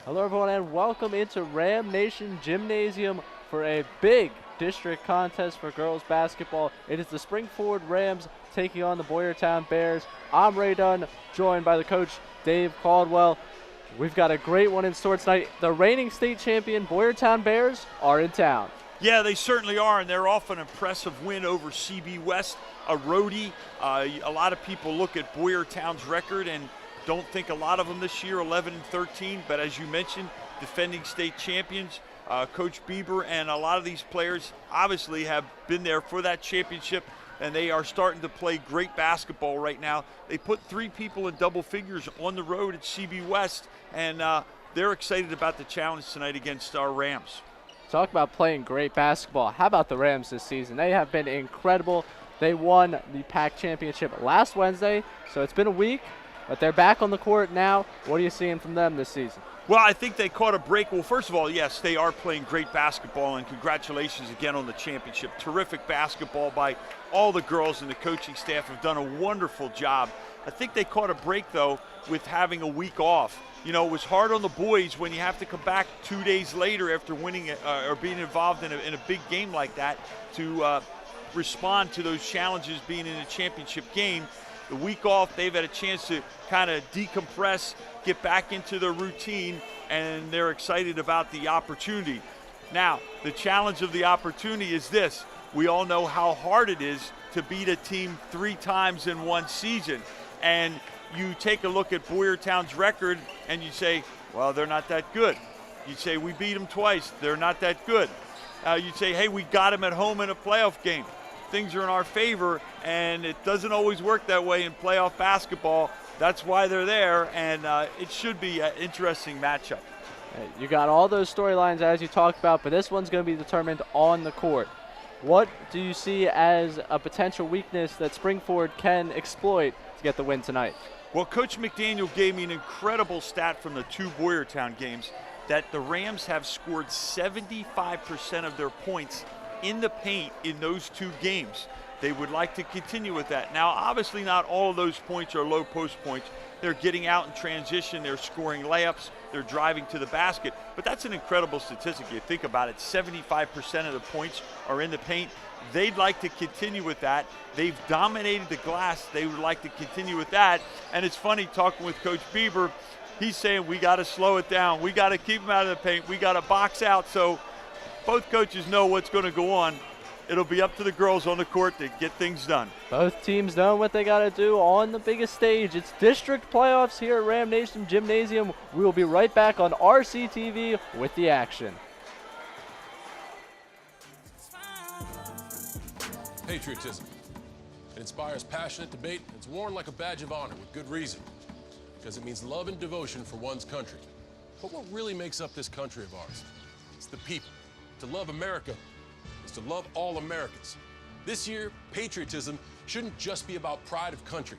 Hello everyone and welcome into Ram Nation Gymnasium for a big district contest for girls basketball. It is the Spring Forward Rams taking on the Boyertown Bears. I'm Ray Dunn, joined by the coach Dave Caldwell. We've got a great one in store tonight. The reigning state champion Boyertown Bears are in town. Yeah, they certainly are, and they're off an impressive win over CB West, a roadie. A lot of people look at Boyertown's record and don't think a lot of them this year, 11-13, but as you mentioned, defending state champions. Coach Bieber and a lot of these players obviously have been there for that championship, and they are starting to play great basketball right now. They put 3 people in double figures on the road at CB West, and they're excited about the challenge tonight against our Rams. Talk about playing great basketball. How about the Rams this season? They have been incredible. They won the PAC championship last Wednesday, so it's been a week, but they're back on the court now. What are you seeing from them this season? Well, I think they caught a break. Well, first of all, yes, they are playing great basketball, and congratulations again on the championship. Terrific basketball by all the girls, and the coaching staff have done a wonderful job. I think they caught a break, though, with having a week off. You know, it was hard on the boys when you have to come back 2 days later after winning or being involved in a big game like that to respond to those challenges being in a championship game. The week off, they've had a chance to kind of decompress, get back into their routine, and they're excited about the opportunity. Now, the challenge of the opportunity is this. We all know how hard it is to beat a team 3 times in one season. And you take a look at Boyertown's record and you say, well, they're not that good. You say, we beat them twice. They're not that good. You say, hey, we got them at home in a playoff game. Things are in our favor, and it doesn't always work that way in playoff basketball. That's why they're there, and it should be an interesting matchup. You got all those storylines as you talked about, but this one's going to be determined on the court. What do you see as a potential weakness that Spring Forward can exploit to get the win tonight? Well, Coach McDaniel gave me an incredible stat from the 2 Boyertown games that the Rams have scored 75% of their points in the paint in those 2 games. They would like to continue with that. Now, obviously not all of those points are low post points. They're getting out in transition, they're scoring layups, they're driving to the basket. But that's an incredible statistic. You think about it, 75% of the points are in the paint. They'd like to continue with that. They've dominated the glass. They would like to continue with that. And it's funny talking with Coach Bieber. He's saying we got to slow it down. We got to keep them out of the paint. We got to box out. So both coaches know what's going to go on. It'll be up to the girls on the court to get things done. Both teams know what they got to do on the biggest stage. It's district playoffs here at Ram Nation Gymnasium. We will be right back on RCTV with the action. Patriotism. It inspires passionate debate. It's worn like a badge of honor with good reason, because it means love and devotion for one's country. But what really makes up this country of ours? It's the people. To love America is to love all Americans. This year, patriotism shouldn't just be about pride of country.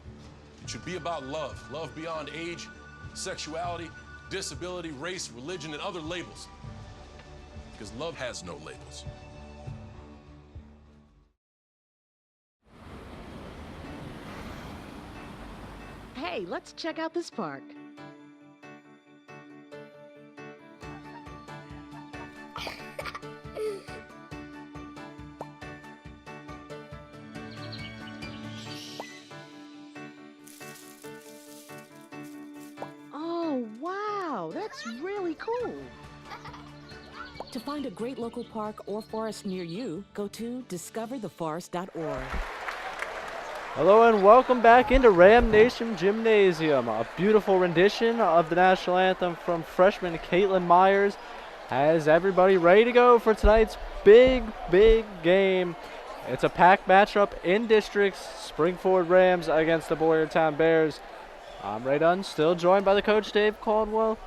It should be about love. Love beyond age, sexuality, disability, race, religion, and other labels. Because love has no labels. Hey, let's check out this park. Oh, wow, that's really cool. To find a great local park or forest near you, go to discovertheforest.org. Hello and welcome back into Ram Nation Gymnasium. A beautiful rendition of the national anthem from freshman Caitlin Myers has everybody ready to go for tonight's big game. It's a packed matchup in districts. Spring Forward Rams against the Boyertown Bears. I'm Ray Dunn, still joined by the coach Dave Caldwell.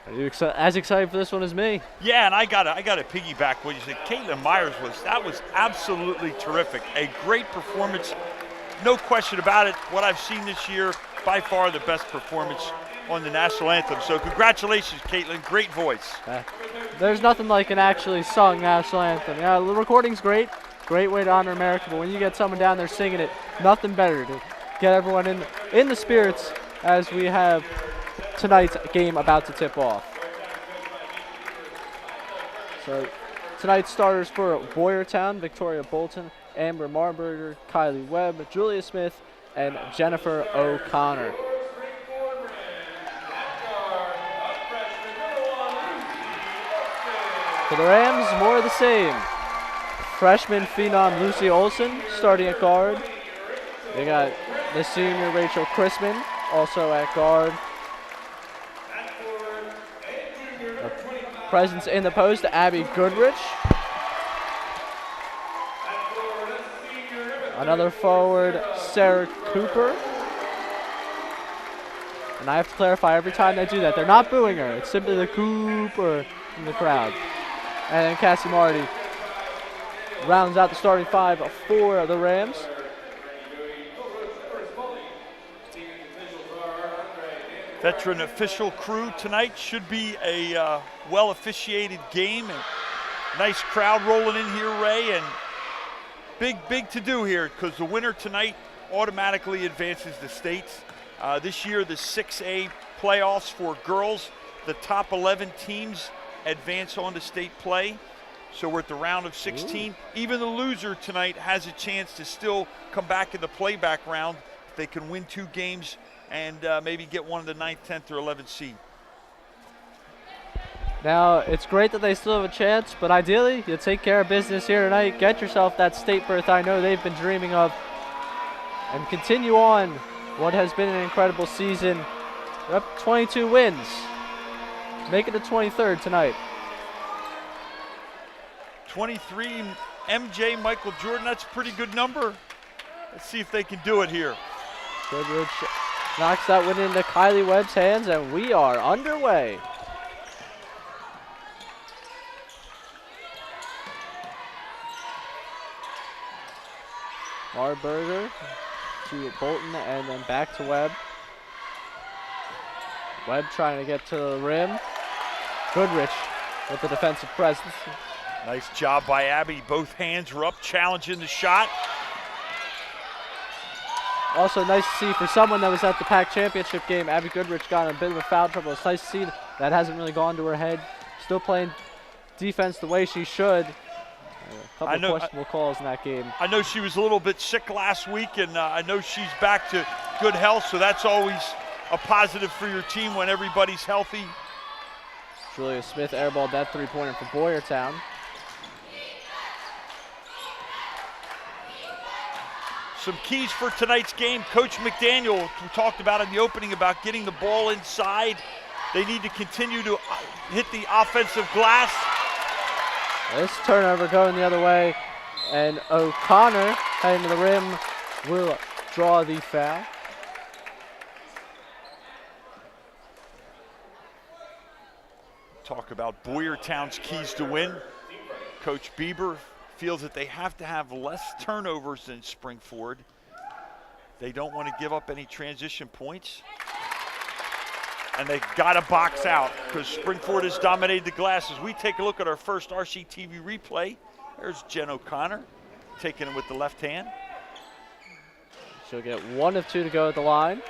Are you as excited for this one as me? Yeah, and I gotta piggyback what you said. Caitlin Myers was absolutely terrific. A great performance. No question about it. What I've seen this year, by far the best performance on the national anthem. So congratulations, Caitlin. Great voice. There's nothing like an actually sung national anthem. Yeah, the recording's great. Great way to honor America. But when you get someone down there singing it, nothing better to get everyone in the spirits as we have tonight's game about to tip off. So tonight's starters for Boyertown: Victoria Bolton, Amber Marburger, Kylie Webb, Julia Smith, and Jennifer O'Connor. For the Rams, more of the same. Freshman phenom Lucy Olson starting at guard. They got the senior Rachel Chrisman also at guard. A presence in the post, Abby Goodrich. Another forward, Sarah Cooper. And I have to clarify every time they do that, they're not booing her. It's simply the Cooper in the crowd. And then Cassie Marty rounds out the starting five for the Rams. Veteran official crew tonight. Should be a well-officiated game. And nice crowd rolling in here, Ray. And big to do here, because the winner tonight automatically advances the states. This year, the 6A playoffs for girls, the top 11 teams advance on to state play. So we're at the round of 16. Ooh. Even the loser tonight has a chance to still come back in the playback round if they can win 2 games and maybe get one of the 9th, 10th, or 11th seed. Now, it's great that they still have a chance, but ideally, you take care of business here tonight, get yourself that state berth I know they've been dreaming of, and continue on what has been an incredible season. They're up 22 wins. Make it the 23rd tonight. 23, MJ, Michael Jordan, that's a pretty good number. Let's see if they can do it here. Goodrich knocks that win into Kylie Webb's hands, and we are underway. Marburger to Bolton, and then back to Webb. Webb trying to get to the rim. Goodrich with the defensive presence. Nice job by Abby. Both hands were up, challenging the shot. Also nice to see for someone that was at the PAC championship game, Abby Goodrich got in a bit of a foul trouble. It's nice to see that hasn't really gone to her head. Still playing defense the way she should. A couple of questionable calls in that game. I know she was a little bit sick last week, and I know she's back to good health, so that's always a positive for your team when everybody's healthy. Julia Smith airballed that three-pointer for Boyertown. Some keys for tonight's game. Coach McDaniel, we talked about in the opening about getting the ball inside. They need to continue to hit the offensive glass. This turnover going the other way, and O'Connor heading to the rim will draw the foul. Talk about Boyertown's keys to win. Coach Bieber feels that they have to have less turnovers than Springford. They don't want to give up any transition points. And they got to box out because Springford has dominated the glass. As we take a look at our first RCTV replay, there's Jen O'Connor taking it with the left hand. She'll get 1 of 2 to go at the line.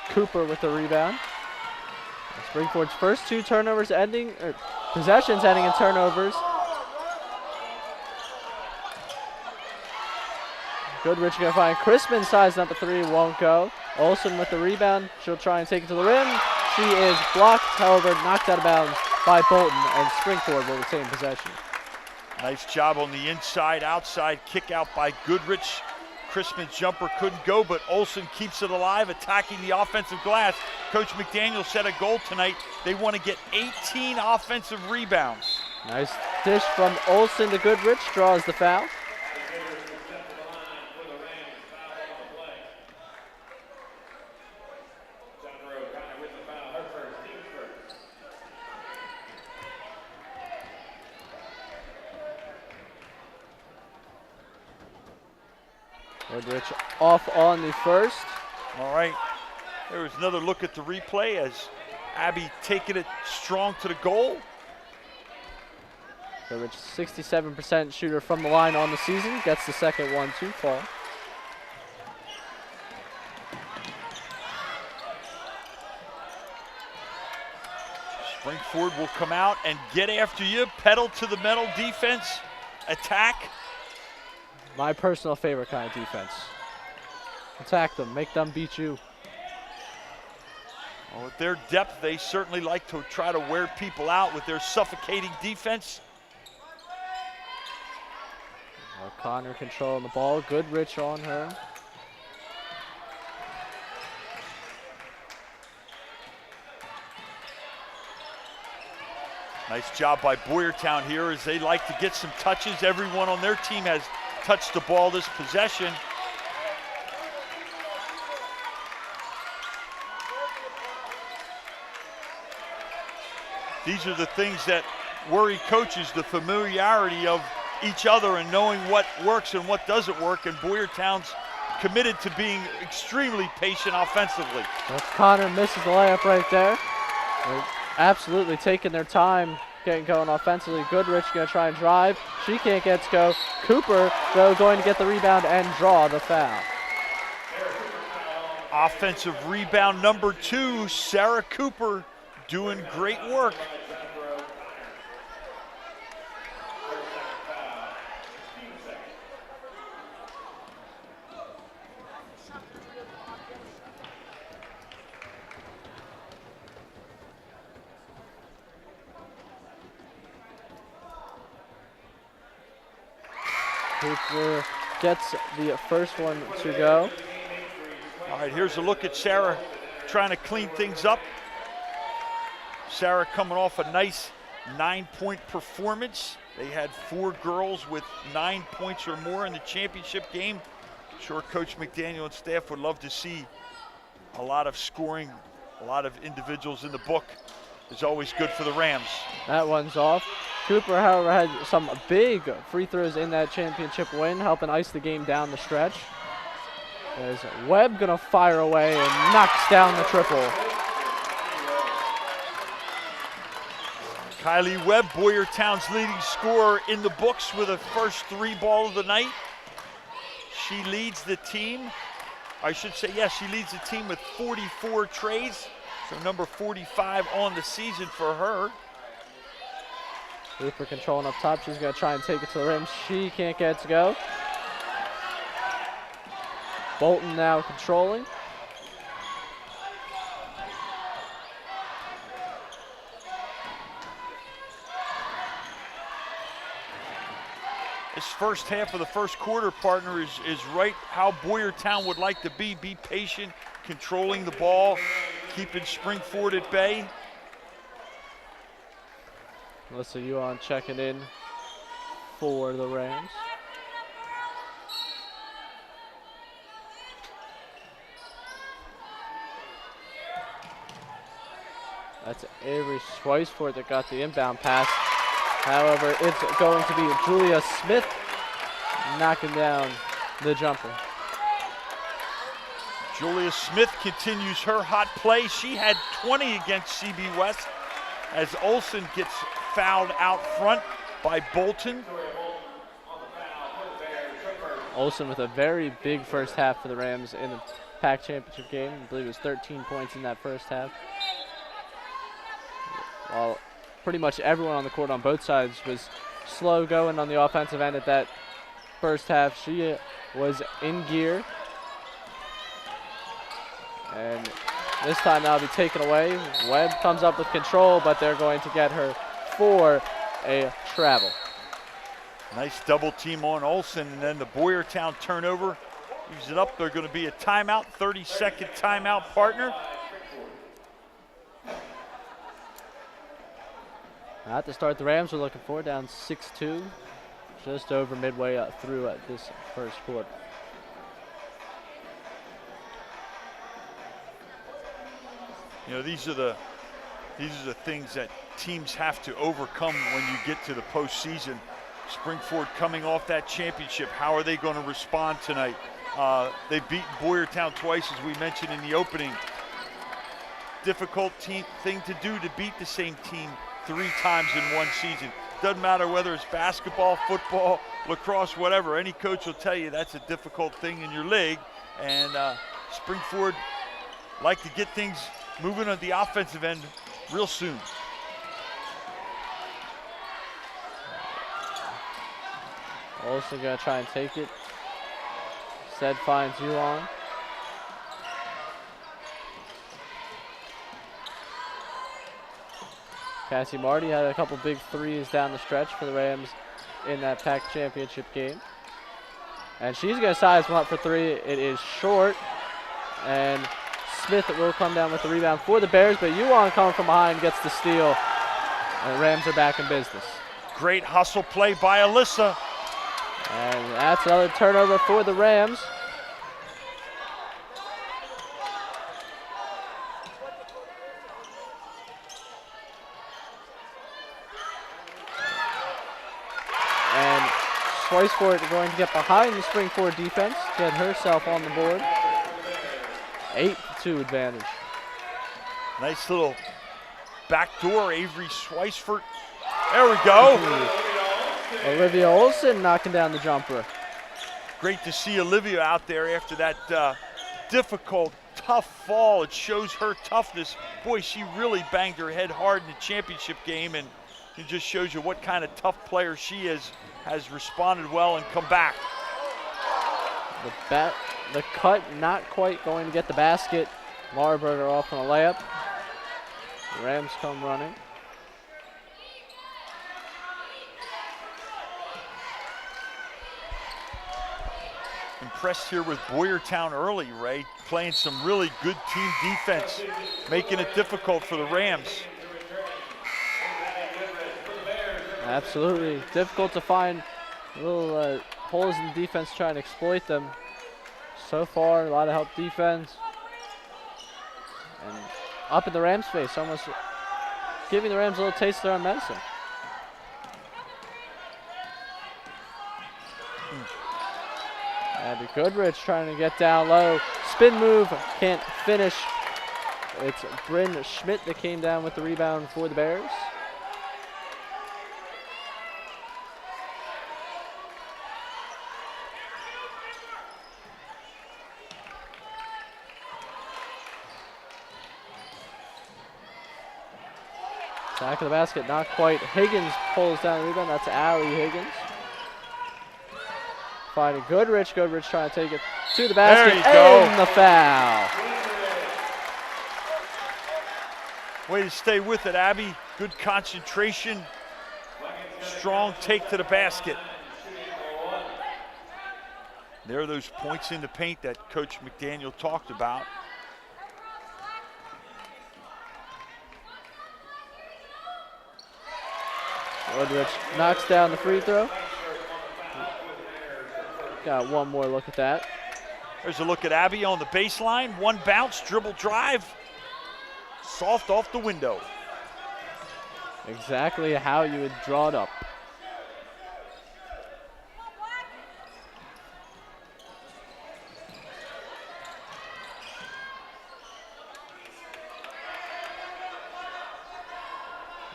Cooper with the rebound. Springford's first 2 turnovers ending, or possessions ending in turnovers. Goodrich gonna find Chrisman sizing up a 3, won't go. Olsen with the rebound, she'll try and take it to the rim. She is blocked, however, knocked out of bounds by Bolton, and Springford will retain possession. Nice job on the inside-outside kick out by Goodrich. Chrisman's jumper couldn't go, but Olsen keeps it alive, attacking the offensive glass. Coach McDaniel set a goal tonight. They want to get 18 offensive rebounds. Nice dish from Olsen to Goodrich, draws the foul. Goodrich off on the first. All right, there was another look at the replay as Abby taking it strong to the goal. Goodrich, 67% shooter from the line on the season, gets the second one to fall. Springford will come out and get after you, pedal to the metal defense, attack. My personal favorite kind of defense. Attack them, make them beat you. Well, with their depth, they certainly like to try to wear people out with their suffocating defense. O'Connor controlling the ball, Goodrich on her. Nice job by Boyertown here as they like to get some touches. Everyone on their team has touched the ball this possession. These are the things that worry coaches, the familiarity of each other and knowing what works and what doesn't work, and Boyertown's committed to being extremely patient offensively. O'Connor misses the layup right there. They're absolutely taking their time getting going offensively. Goodrich going to try and drive. She can't get to go. Cooper, though, going to get the rebound and draw the foul. Offensive rebound number 2, Sarah Cooper doing great work. Cooper gets the first one to go. All right, here's a look at Sarah trying to clean things up. Sarah coming off a nice 9-point performance. They had 4 girls with 9 points or more in the championship game. I'm sure Coach McDaniel and staff would love to see a lot of scoring, a lot of individuals in the book. Is always good for the Rams. That one's off. Cooper, however, had some big free throws in that championship win, helping ice the game down the stretch. As Webb gonna fire away and knocks down the triple. Kylie Webb, Boyertown's leading scorer in the books with a first 3 ball of the night. She leads the team. I should say, yes, she leads the team with 44 trays. So number 45 on the season for her. Cooper controlling up top. She's going to try and take it to the rim. She can't get it to go. Bolton now controlling. This first half of the first quarter, partner, is right how Boyertown would like to be. Be patient, controlling the ball, keeping Springford at bay. Melissa Yuan checking in for the Rams. That's Avery Schweisford that got the inbound pass. However, it's going to be Julia Smith knocking down the jumper. Julia Smith continues her hot play. She had 20 against CB West as Olsen gets fouled out front by Bolton. Olsen with a very big first half for the Rams in the PAC championship game. I believe it was 13 points in that first half. While pretty much everyone on the court on both sides was slow going on the offensive end at that first half. She was in gear. And this time that'll be taken away. Webb comes up with control, but they're going to get her for a travel. Nice double team on Olsen, and then the Boyertown turnover. Use it up. They're going to be a timeout, 30-second timeout, partner. At the start, the Rams are looking for down 6-2, just over midway through this first quarter. You know, these are the things that teams have to overcome when you get to the postseason. Springford coming off that championship. How are they going to respond tonight? They've beaten Boyertown twice, as we mentioned in the opening. Difficult thing to do to beat the same team 3 times in one season. Doesn't matter whether it's basketball, football, lacrosse, whatever. Any coach will tell you that's a difficult thing in your league. And Springford like to get things moving on the offensive end real soon. Olsen gonna try and take it. Instead finds Yuan. Cassie Marty had a couple big threes down the stretch for the Rams in that PAC championship game. And she's going to size one up for three. It is short. And Smith will come down with the rebound for the Bears, but Yuan coming from behind gets the steal. And the Rams are back in business. Great hustle play by Alyssa. And that's another turnover for the Rams. And Schweisfort going to get behind the spring forward defense, get herself on the board. 8-2 advantage. Nice little backdoor, Avery Schweisfort. There we go. Olivia Olsen knocking down the jumper. Great to see Olivia out there after that difficult, tough fall. It shows her toughness. Boy, she really banged her head hard in the championship game, and it just shows you what kind of tough player she is. Has responded well and come back. The cut not quite going to get the basket. Marburger off on a layup. The Rams come running. Impressed here with Boyertown early, Ray. Playing some really good team defense, making it difficult for the Rams. Absolutely. Difficult to find little holes in the defense, trying to exploit them. So far, a lot of help defense. And up in the Rams' face, almost giving the Rams a little taste of their own medicine. Abby Goodrich trying to get down low. Spin move, can't finish. It's Bryn Schmidt that came down with the rebound for the Bears. Back of the basket, not quite. Higgins pulls down the rebound. That's Allie Higgins. Finding Goodrich. Goodrich trying to take it to the basket. There you go. And the foul. Way to stay with it, Abby. Good concentration. Strong take to the basket. There are those points in the paint that Coach McDaniel talked about. Goodrich knocks down the free throw. Got one more look at that. There's a look at Abby on the baseline. One bounce, dribble drive. Soft off the window. Exactly how you would draw it up.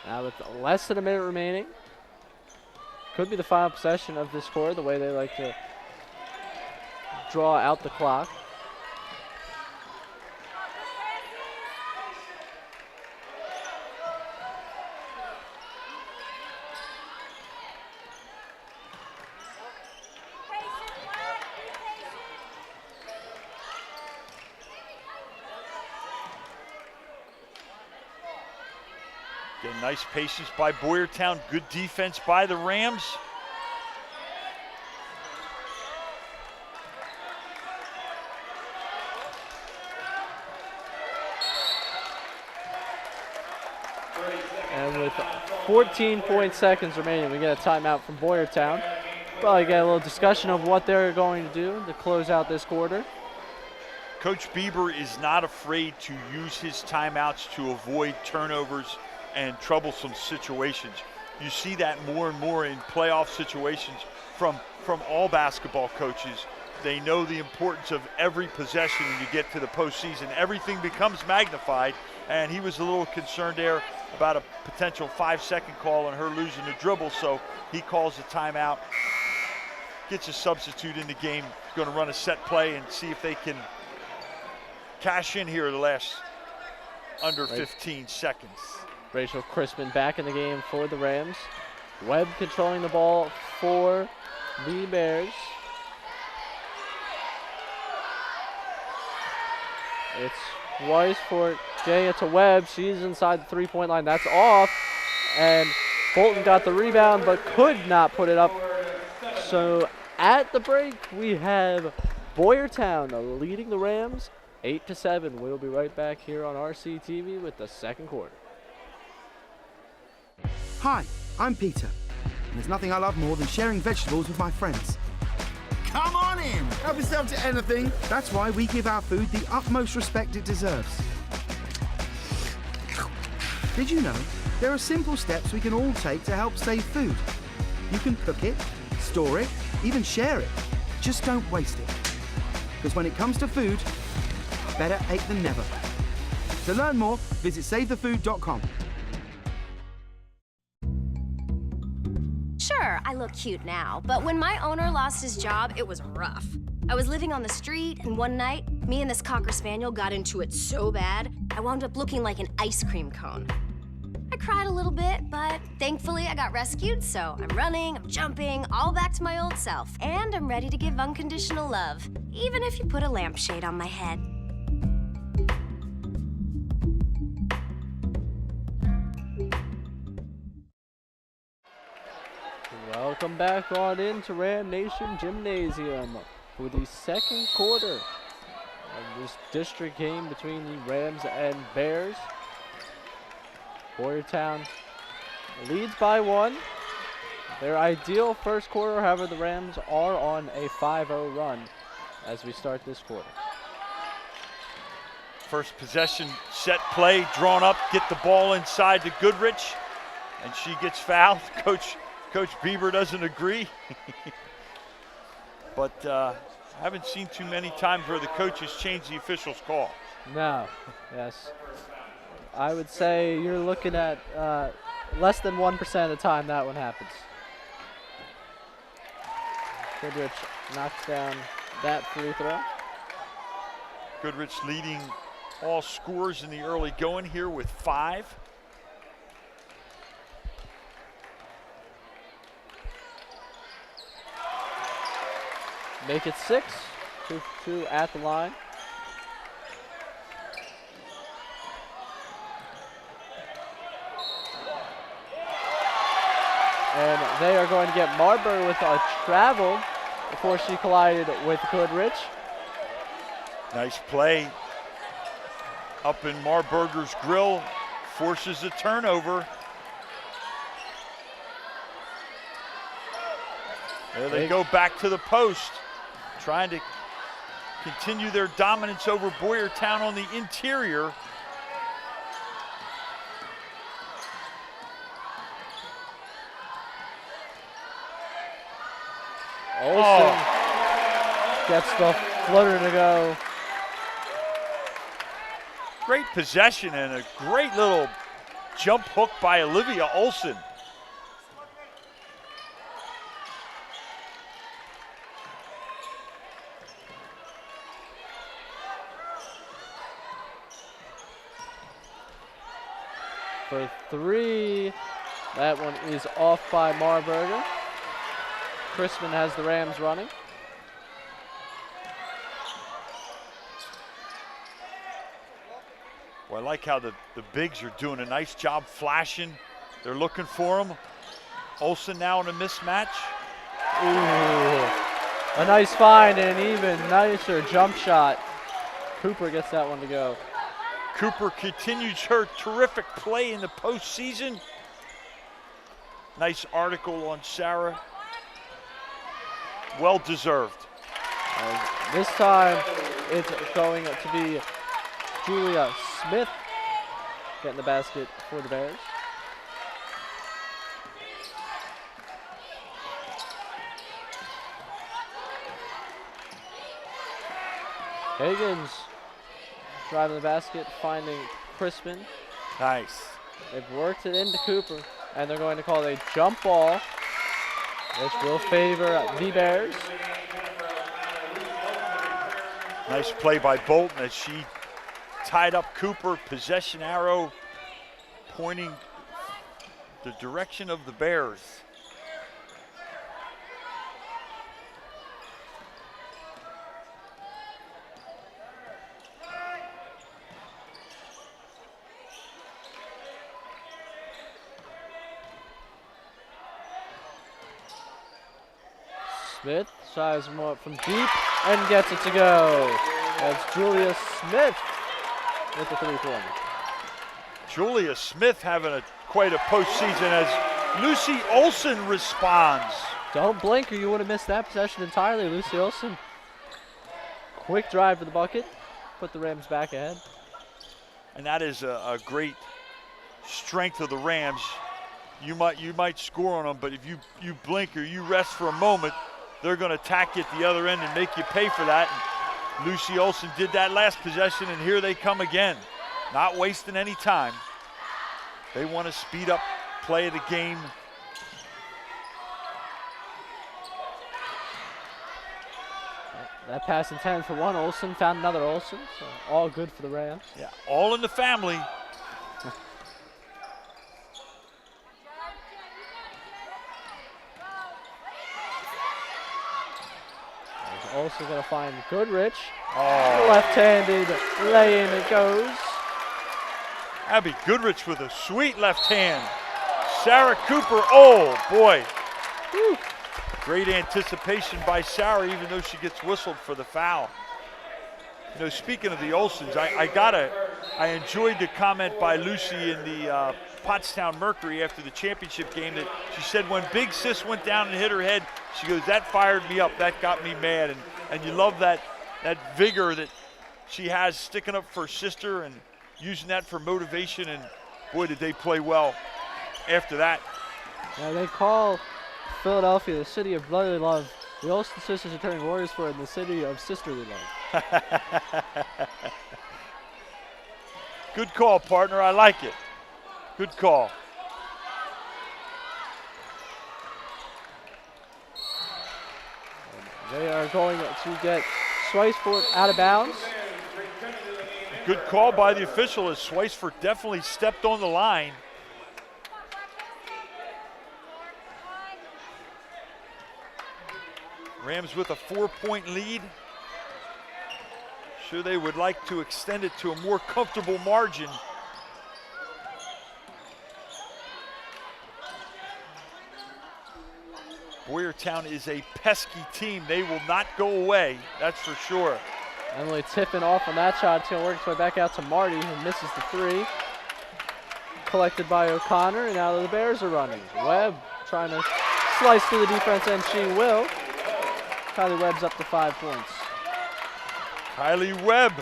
Now with less than a minute remaining, could be the final possession of this quarter, the way they like to draw out the clock. Again, nice patience by Boyertown. Good defense by the Rams. And with 14 seconds remaining, we get a timeout from Boyertown. Probably get a little discussion of what they're going to do to close out this quarter. Coach Bieber is not afraid to use his timeouts to avoid turnovers and troublesome situations. You see that more and more in playoff situations from all basketball coaches. They know the importance of every possession when you get to the postseason. Everything becomes magnified, and he was a little concerned there about a potential 5-second call on her losing the dribble, so he calls a timeout, gets a substitute in the game, going to run a set play and see if they can cash in here the last under 15 seconds. Rachel Crispin back in the game for the Rams. Webb controlling the ball for the Bears. It's twice for Jaya to Webb. She's inside the three-point line. That's off. And Bolton got the rebound but could not put it up. So at the break, we have Boyertown leading the Rams 8-7. We'll be right back here on RCTV with the second quarter. Hi, I'm Peter, and there's nothing I love more than sharing vegetables with my friends. Come on in! Help yourself to anything. That's why we give our food the utmost respect it deserves. Did you know there are simple steps we can all take to help save food? You can cook it, store it, even share it. Just don't waste it. Because when it comes to food, better ate than never. To learn more, visit savethefood.com. Sure, I look cute now, but when my owner lost his job, it was rough. I was living on the street, and one night, me and this Cocker Spaniel got into it so bad, I wound up looking like an ice cream cone. I cried a little bit, but thankfully I got rescued, so I'm running, I'm jumping, all back to my old self, and I'm ready to give unconditional love, even if you put a lampshade on my head. Welcome back on into Ram Nation Gymnasium for the second quarter of this district game between the Rams and Bears. Boyertown leads by 1. Their ideal first quarter, however, the Rams are on a 5-0 run as we start this quarter. First possession, set play, drawn up, get the ball inside to Goodrich, and she gets fouled. Coach Bieber doesn't agree. But I haven't seen too many times where the coaches change the official's call. No, yes. I would say you're looking at less than 1% of the time that one happens. Goodrich knocks down that free throw. Goodrich leading all scorers in the early going here with 5. Make it 6. 2 at the line. And they are going to get Marbury with a travel before she collided with Goodrich. Nice play up in Marburger's grill, forces a turnover. There they go back to the post, trying to continue their dominance over Boyertown on the interior. Olsen gets the floater to go. Great possession and a great little jump hook by Olivia Olsen. For 3, that one is off by Marburger. Chrisman has the Rams running. Well, I like how the bigs are doing a nice job flashing. They're looking for him. Olsen now in a mismatch. Ooh, a nice find and an even nicer jump shot. Cooper gets that one to go. Cooper continues her terrific play in the postseason. Nice article on Sarah. Well deserved. This time it's going to be Julia Smith getting the basket for the Bears. Higgins driving the basket, finding Crispin. Nice. They've worked it into Cooper, and they're going to call it a jump ball, which will favor the Bears. Nice play by Bolton as she tied up Cooper. Possession arrow pointing the direction of the Bears. Smith tries him up from deep and gets it to go. That's Julia Smith with the three-pointer. Julia Smith having quite a postseason as Lucy Olson responds. Don't blink or you would have missed that possession entirely. Lucy Olson, quick drive to the bucket, put the Rams back ahead. And that is a great strength of the Rams. You might score on them, but if you blink or you rest for a moment, they're going to attack you at the other end and make you pay for that. And Lucy Olson did that last possession, and here they come again. Not wasting any time. They want to speed up play of the game. That pass intended for one. Olson found another Olson, so all good for the Rams. Yeah, all in the family. Also going to find Goodrich. Oh. Left-handed lay-in it goes. Abby Goodrich with a sweet left hand. Sarah Cooper, oh boy. Whew. Great anticipation by Sarah, even though she gets whistled for the foul. You know, speaking of the Olsons, I enjoyed the comment by Lucy in the Pottstown Mercury after the championship game that she said when Big Sis went down and hit her head, she goes, that fired me up, that got me mad. And you love that vigor that she has sticking up for her sister and using that for motivation, and boy, did they play well after that. Yeah, they call Philadelphia the city of brotherly love. The Olsen sisters are turning warriors for it in the city of sisterly love. Good call, partner. I like it. Good call. They are going to get Swiceford out of bounds. Good call by the official as Swiceford definitely stepped on the line. Rams with a 4-point lead. Sure, they would like to extend it to a more comfortable margin. Boyertown is a pesky team. They will not go away, that's for sure. Emily Tiffin off on that shot. It's going to work its way back out to Marty, who misses the three. Collected by O'Connor, and now the Bears are running. Webb trying to slice through the defense, and she will. Kylie Webb's up to 5 points. Kylie Webb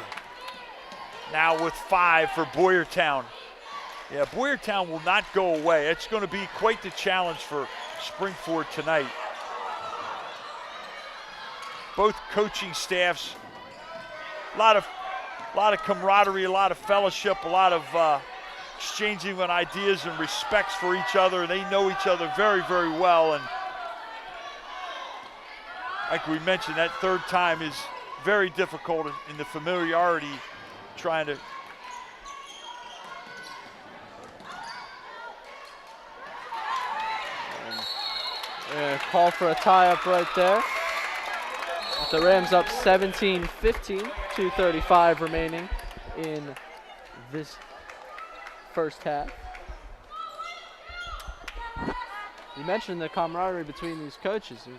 now with 5 for Boyertown. Yeah, Boyertown will not go away. It's going to be quite the challenge for Springford tonight. Both coaching staffs, a lot of camaraderie, a lot of fellowship, a lot of exchanging of ideas and respects for each other. They know each other very, very well, and like we mentioned, that third time is very difficult in the familiarity, trying to call for a tie-up right there. The Rams up 17-15, 2:35 remaining in this first half. You mentioned the camaraderie between these coaches. You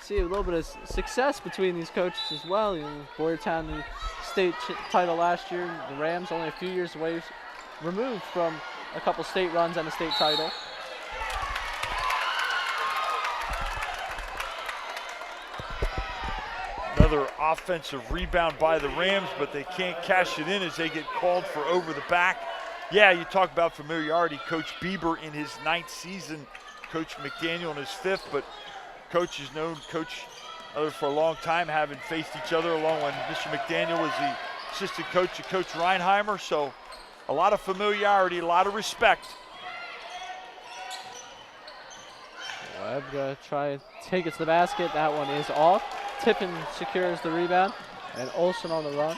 see a little bit of success between these coaches as well. You know, Boyertown, the state title last year. The Rams only a few years away, removed from a couple state runs and a state title. Another offensive rebound by the Rams, but they can't cash it in as they get called for over the back. Yeah, you talk about familiarity. Coach Bieber in his 9th season, Coach McDaniel in his 5th, but Coach has known Coach other for a long time, having faced each other along when Mr. McDaniel was the assistant coach of Coach Reinheimer, so a lot of familiarity, a lot of respect. Webb gonna try to take it to the basket. That one is off. Tippin secures the rebound, and Olsen on the run.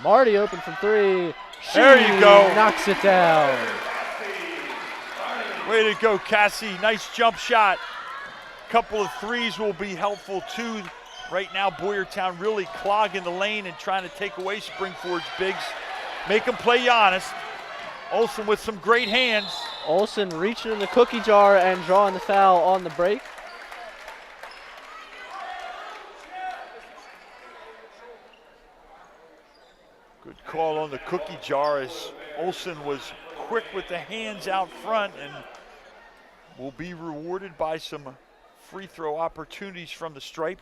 Marty open from 3. She there you go. Knocks it down. Way to go, Cassie. Nice jump shot. Couple of threes will be helpful too. Right now, Boyertown really clogging the lane and trying to take away Springford's bigs. Make them play Giannis. Olsen with some great hands. Olsen reaching in the cookie jar and drawing the foul on the break. Good call on the cookie jar as Olsen was quick with the hands out front and will be rewarded by some free throw opportunities from the stripe.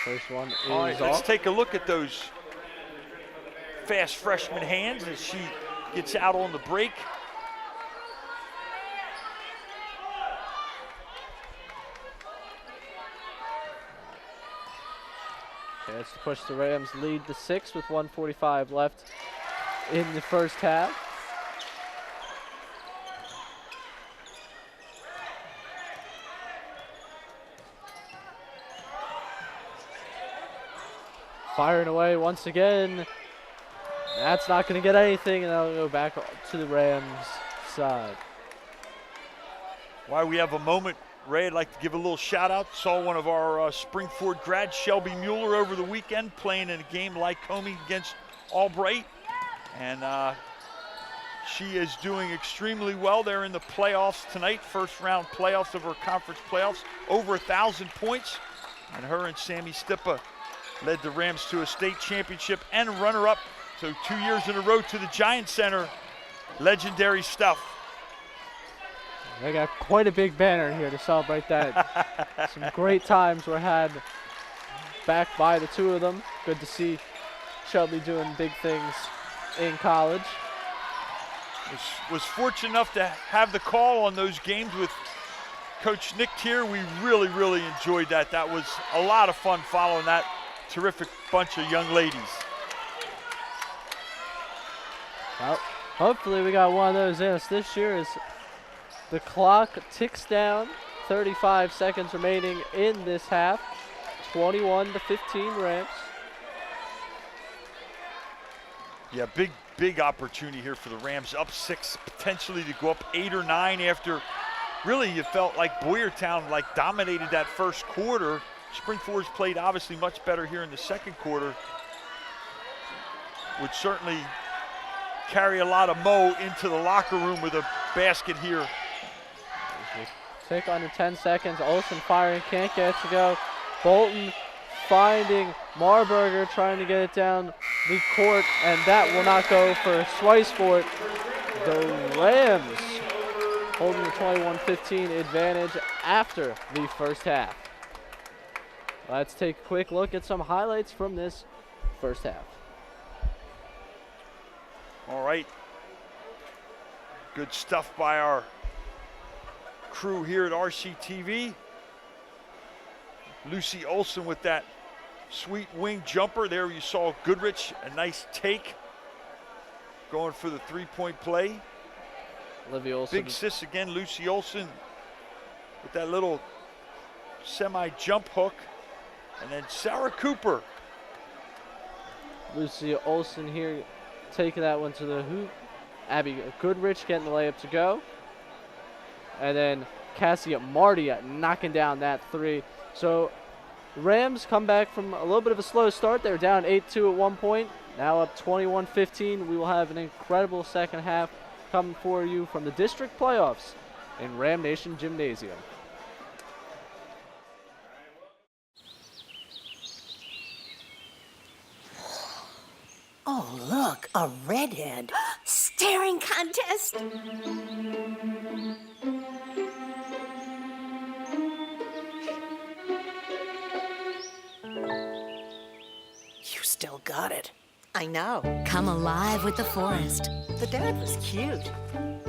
First one is All right, let's off. take a look at those fast freshman hands as she gets out on the break. Chance to push the Rams lead to 6 with 1:45 left in the first half. Firing away once again. That's not going to get anything, and that'll go back to the Rams' side. While we have a moment, Ray, I'd like to give a little shout out. Saw one of our Springford grads, Shelby Mueller, over the weekend playing in a game like Comey against Albright. And she is doing extremely well. They're in the playoffs tonight, first round playoffs of her conference playoffs, over 1,000 points. And her and Sammy Stippa led the Rams to a state championship and runner-up, so 2 years in a row to the Giant Center. Legendary stuff. They got quite a big banner here to celebrate that. Some great times were had back by the two of them. Good to see Shelby doing big things in college. Was fortunate enough to have the call on those games with Coach Nick Tier. We really, really enjoyed that. That was a lot of fun following that terrific bunch of young ladies. Well, hopefully we got one of those in us this year as the clock ticks down. 35 seconds remaining in this half. 21-15 Rams. Yeah, big opportunity here for the Rams. Up 6, potentially to go up 8 or 9 after really you felt like Boyertown dominated that first quarter. Springford's played obviously much better here in the second quarter. Would certainly carry a lot of mo into the locker room with a basket here. Tick under 10 seconds. Olsen firing, can't get it to go. Bolton finding Marburger, trying to get it down the court, and that will not go for Swicefort. The Rams holding the 21-15 advantage after the first half. Let's take a quick look at some highlights from this first half. All right. Good stuff by our crew here at RCTV. Lucy Olsen with that sweet wing jumper. There you saw Goodrich, a nice take, going for the three-point play. Olivia Olsen. Big sis again, Lucy Olsen, with that little semi-jump hook. And then Sarah Cooper. Lucy Olsen here taking that one to the hoop. Abby Goodrich getting the layup to go. And then Cassie Marty knocking down that three. So Rams come back from a little bit of a slow start. They were down 8-2 at one point. Now up 21-15. We will have an incredible second half coming for you from the district playoffs in Ram Nation Gymnasium. Oh, look, a redhead. Staring contest. You still got it. I know. Come alive with the forest. The dad was cute.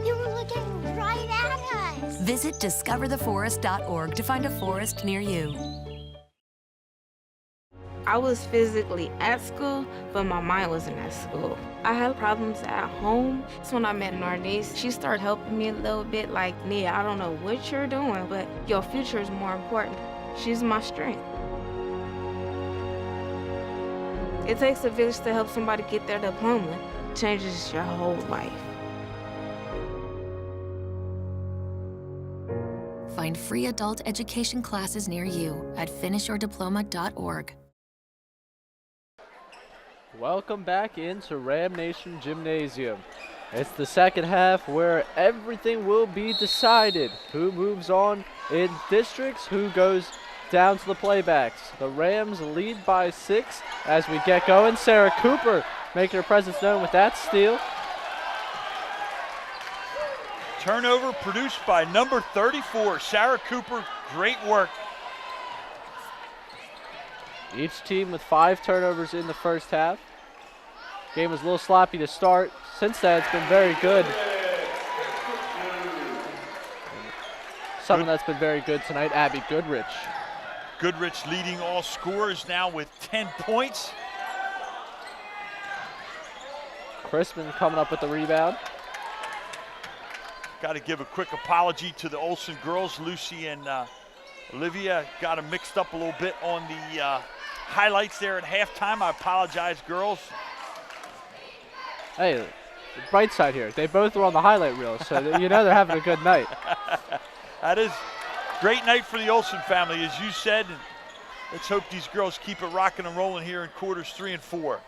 You were looking right at us. Visit discovertheforest.org to find a forest near you. I was physically at school, but my mind wasn't at school. I had problems at home. That's when I met Narnese. She started helping me a little bit, like, Nia, I don't know what you're doing, but your future is more important. She's my strength. It takes a village to help somebody get their diploma. It changes your whole life. Find free adult education classes near you at finishyourdiploma.org. Welcome back into Ram Nation Gymnasium. It's the second half where everything will be decided. Who moves on in districts, who goes down to the playbacks. The Rams lead by 6 as we get going. Sarah Cooper making her presence known with that steal. Turnover produced by number 34, Sarah Cooper. Great work. Each team with 5 turnovers in the first half. Game was a little sloppy to start. Since then, it's been very good. Someone that's been very good tonight, Abby Goodrich. Goodrich leading all scorers now with 10 points. Crispin coming up with the rebound. Got to give a quick apology to the Olsen girls. Lucy and Olivia got them mixed up a little bit on the highlights there at halftime. I apologize, girls. Hey, the bright side here, they both were on the highlight reel, so you know they're having a good night. That is a great night for the Olsen family, as you said. And let's hope these girls keep it rocking and rolling here in quarters 3 and 4.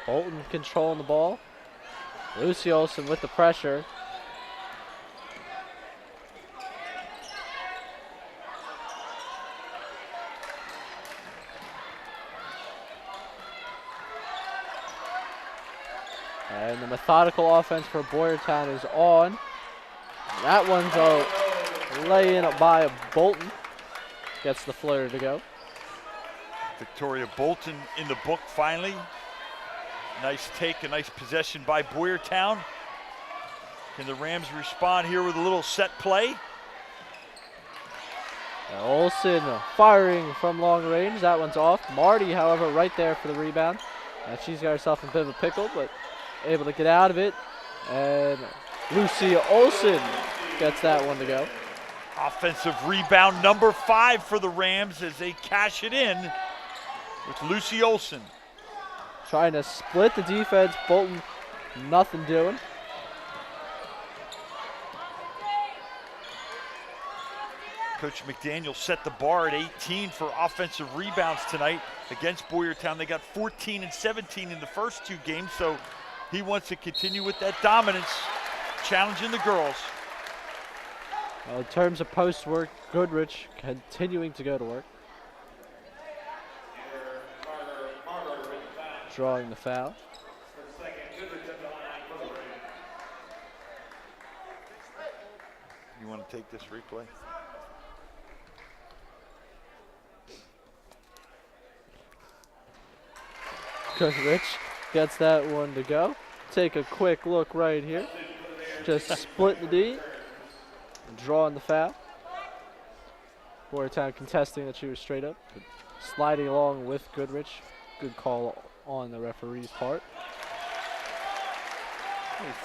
Bolton controlling the ball. Lucy Olsen with the pressure. And the methodical offense for Boyertown is on. That one's a lay-in by Bolton. Gets the floater to go. Victoria Bolton in the book finally. Nice take, a nice possession by Boyertown. Can the Rams respond here with a little set play? Olsen firing from long range. That one's off. Marty, however, right there for the rebound. She's got herself in a bit of a pickle, but able to get out of it. And Lucy Olsen gets that one to go. Offensive rebound number 5 for the Rams as they cash it in with Lucy Olsen. Trying to split the defense. Bolton, nothing doing. Coach McDaniel set the bar at 18 for offensive rebounds tonight against Boyertown. They got 14 and 17 in the first 2 games, so he wants to continue with that dominance, challenging the girls. Well, in terms of post work, Goodrich continuing to go to work. Drawing the foul. You want to take this replay? Goodrich gets that one to go. Take a quick look right here. Just split the D. Drawing the foul. Boyertown contesting that she was straight up. But sliding along with Goodrich. Good call on the referee's part.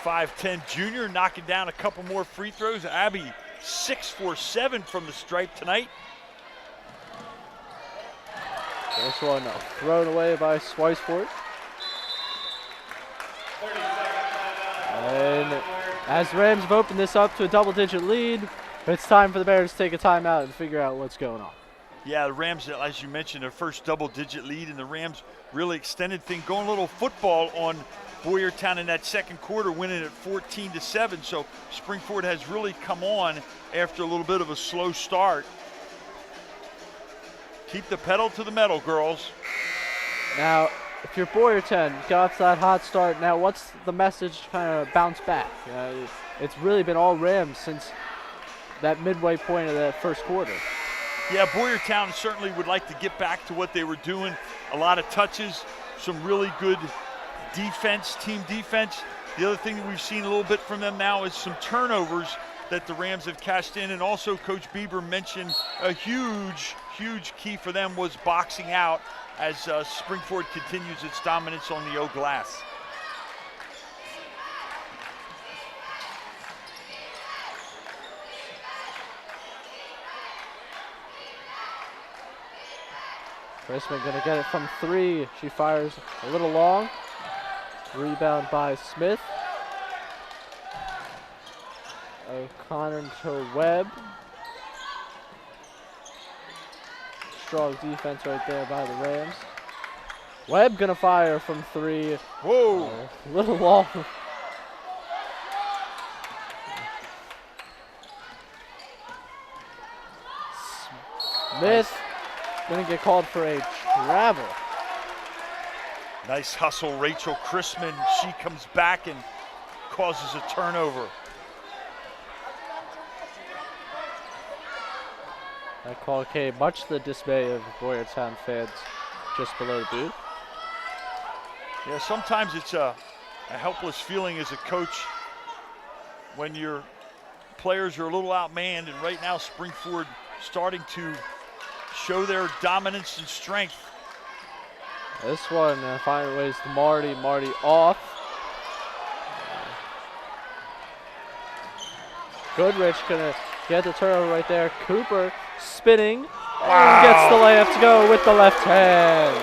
5'10" junior knocking down a couple more free throws. Abby 6 for 7 from the stripe tonight. This one thrown away by Swiseford. And as the Rams have opened this up to a double-digit lead, it's time for the Bears to take a timeout and figure out what's going on. Yeah, the Rams, as you mentioned, their first double-digit lead, and the Rams really extended thing, going a little football on Boyertown in that second quarter, winning at 14-7. So Springford has really come on after a little bit of a slow start. Keep the pedal to the metal, girls. Now, if you're Boyertown, got off that hot start. Now, what's the message to kind of bounce back? It's really been all Rams since that midway point of that first quarter. Yeah, Boyertown certainly would like to get back to what they were doing. A lot of touches, some really good defense, team defense. The other thing that we've seen a little bit from them now is some turnovers that the Rams have cashed in. And also Coach Bieber mentioned a huge key for them was boxing out as Springford continues its dominance on the O glass. Crispin gonna get it from 3. She fires a little long. Rebound by Smith. O'Connor to Webb. Strong defense right there by the Rams. Webb gonna fire from 3. Whoa! A little long. Smith going to get called for a travel. Nice hustle, Rachel Chrisman. She comes back and causes a turnover. That call came much to the dismay of Boyertown fans just below the booth. Yeah, sometimes it's a helpless feeling as a coach when your players are a little outmanned, and right now Springford starting to show their dominance and strength. This one finding ways to Marty. Marty off. Goodrich gonna get the turnover right there. Cooper spinning and gets the layup to go with the left hand.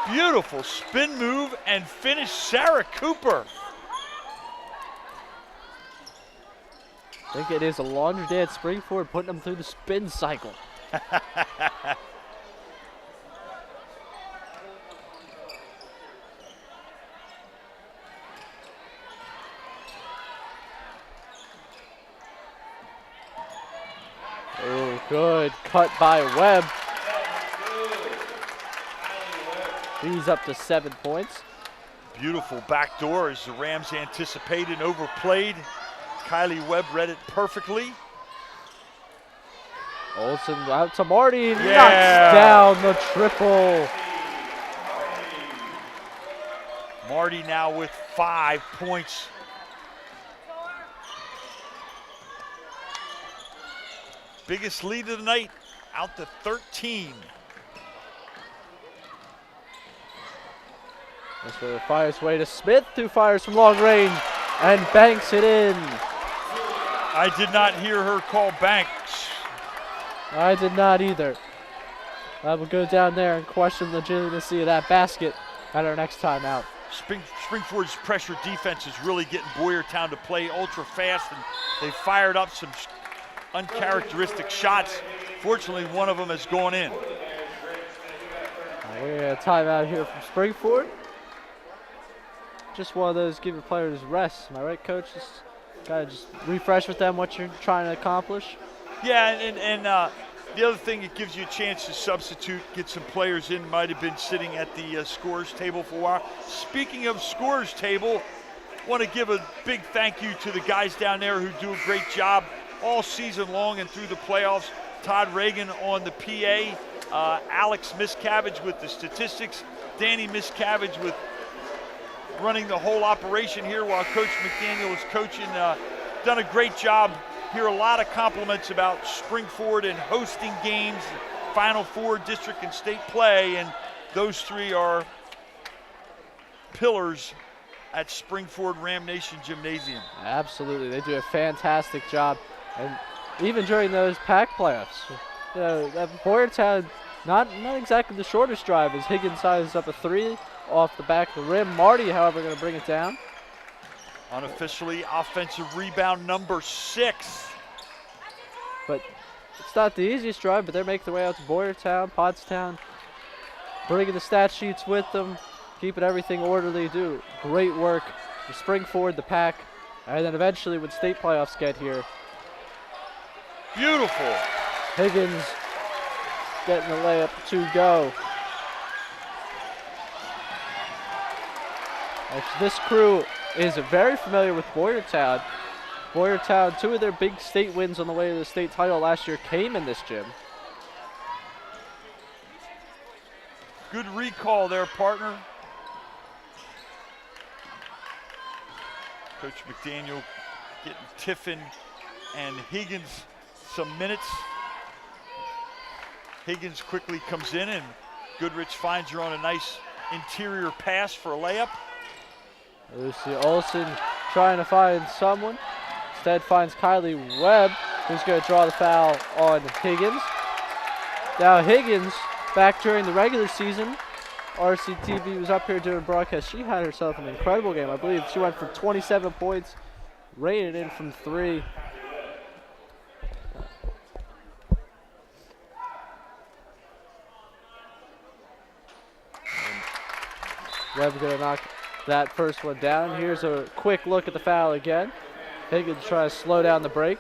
Beautiful spin move and finish, Sarah Cooper. I think it is a laundry day at Springford, putting them through the spin cycle. Oh, good cut by Webb. He's up to 7 points. Beautiful backdoor as the Rams anticipated and overplayed. Kylie Webb read it perfectly. Olsen out to Marty, knocks down the triple. Marty now with 5 points. Biggest lead of the night, out to 13. That's where it fires way to Smith, who fires from long range and banks it in. I did not hear her call banks. I did not either. I will go down there and question the legitimacy of that basket at our next time out. Springford's pressure defense is really getting Boyertown to play ultra fast, and they fired up some uncharacteristic shots. Fortunately, one of them has gone in. We got a timeout here from Springford. Just one of those give your players rest. Am I right, Coach? Just gotta just refresh with them what you're trying to accomplish. Yeah, and the other thing, it gives you a chance to substitute, get some players in. Might have been sitting at the scores table for a while. Speaking of scores table, want to give a big thank you to the guys down there who do a great job all season long and through the playoffs. Todd Reagan on the PA, Alex Miscavige with the statistics, Danny Miscavige with running the whole operation here while Coach McDaniel is coaching. Done a great job. Hear a lot of compliments about Springford and hosting games, Final Four, district and state play, and those three are pillars at Springford Ram Nation Gymnasium. Absolutely, they do a fantastic job, and even during those pack playoffs, you know, that Boyertown, not exactly the shortest drive as Higgins sizes up a 3 off the back of the rim. Marty, however, going to bring it down. Unofficially offensive rebound number 6. But it's not the easiest drive, but they're making their way out to Boyertown, Pottstown, bringing the stat sheets with them, keeping everything orderly, do great work for Springford, the pack, and then eventually when state playoffs get here. Beautiful. Higgins getting the layup to go. Actually, this crew is very familiar with Boyertown. Boyertown, 2 of their big state wins on the way to the state title last year came in this gym. Good recall there, partner. Coach McDaniel getting Tiffin and Higgins some minutes. Higgins quickly comes in and Goodrich finds her on a nice interior pass for a layup. Lucy Olsen trying to find someone. Instead finds Kylie Webb, who's going to draw the foul on Higgins. Now Higgins, back during the regular season, RCTV was up here doing broadcast. She had herself an incredible game. I believe she went for 27 points, rated in from 3. Webb's going to knock that first one down. Here's a quick look at the foul again. Higgins tries to slow down the break.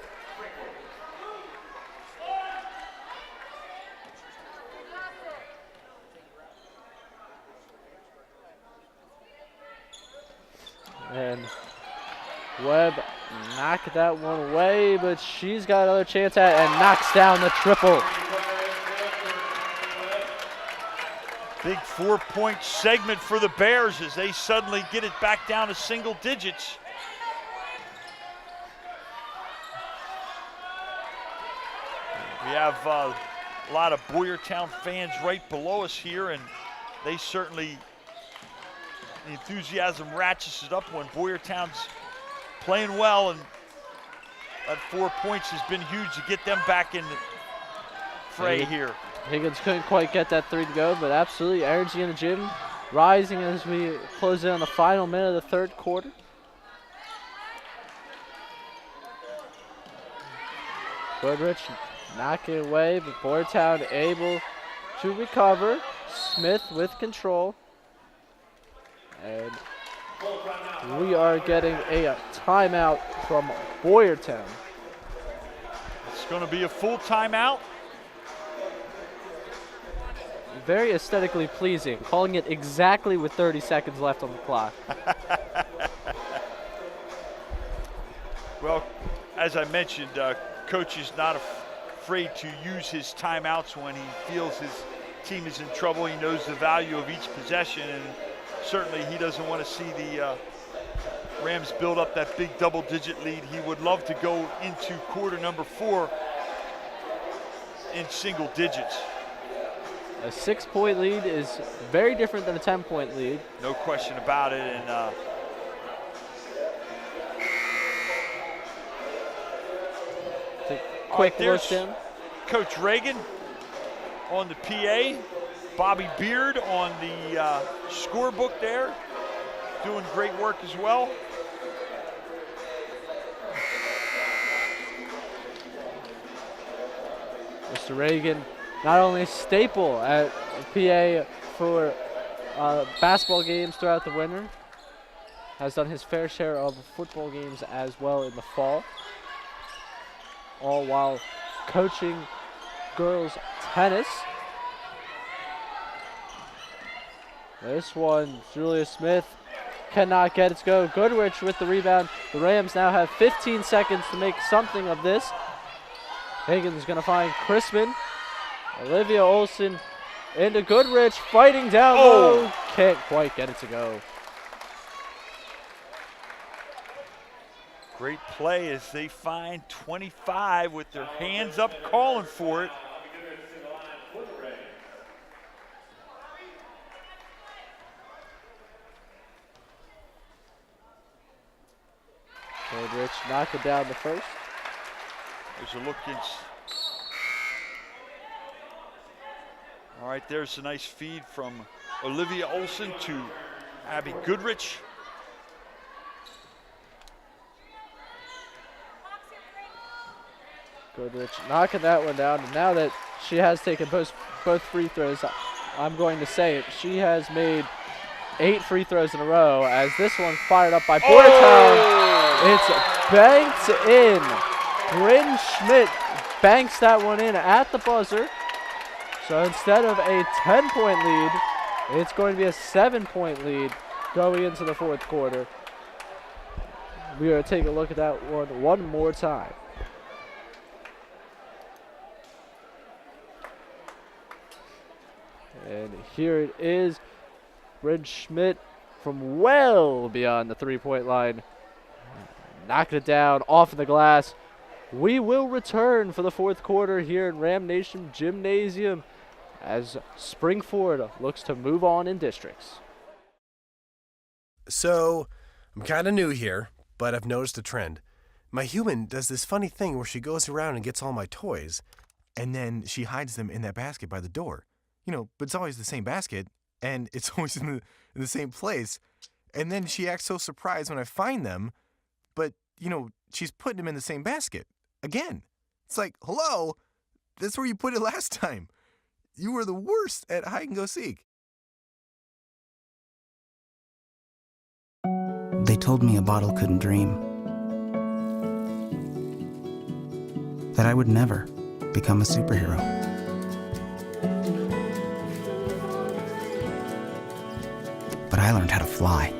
Webb knocked that one away, but she's got another chance at it and knocks down the triple. Big 4-point segment for the Bears as they suddenly get it back down to single digits. We have a lot of Boyertown fans right below us here, and they certainly, the enthusiasm ratchets it up when Boyertown's playing well, and that 4 points has been huge to get them back in the fray here. Higgins couldn't quite get that three to go, but absolutely energy in the gym, rising as we close in on the final minute of the third quarter. Goodrich knocking it away, but Boyertown able to recover. Smith with control. And we are getting a timeout from Boyertown. It's going to be a full timeout. Very aesthetically pleasing, calling it exactly with 30 seconds left on the clock. Well, as I mentioned, Coach is not afraid to use his timeouts when he feels his team is in trouble. He knows the value of each possession, and certainly he doesn't want to see the Rams build up that big double-digit lead. He would love to go into quarter number 4 in single digits. A 6-point lead is very different than a 10-point lead. No question about it. And quick look in. Coach Reagan on the PA. Bobby Beard on the scorebook there, doing great work as well. Mr. Reagan, not only a staple at PA for basketball games throughout the winter, has done his fair share of football games as well in the fall, all while coaching girls tennis. This one, Julia Smith cannot get it to go. Goodrich with the rebound. The Rams now have 15 seconds to make something of this. Higgins going to find Crispin. Olivia Olsen into Goodrich, fighting down low. Can't quite get it to go. Great play as they find 25 with their hands up calling for it. Goodrich knocked it down the first. There's a look in. All right, there's a nice feed from Olivia Olsen to Abby Goodrich. Goodrich knocking that one down. And now that she has taken both free throws, I'm going to say it. She has made 8 free throws in a row as this one fired up by Boyertown. It's banked in. Bryn Schmidt banks that one in at the buzzer. So instead of a 10-point lead, it's going to be a 7-point lead going into the fourth quarter. We are going to take a look at that one more time. And here it is. Bryn Schmidt from well beyond the 3-point line. Knocked it down off of the glass. We will return for the fourth quarter here in Ram Nation Gymnasium as Springford looks to move on in districts. So, I'm kind of new here, but I've noticed a trend. My human does this funny thing where she goes around and gets all my toys, and then she hides them in that basket by the door. You know, but it's always the same basket, and it's always in the same place. And then she acts so surprised when I find them, but, you know, she's putting them in the same basket. Again. It's like, hello, that's where you put it last time. You were the worst at hide and go seek. They told me a bottle couldn't dream. That I would never become a superhero. But I learned how to fly.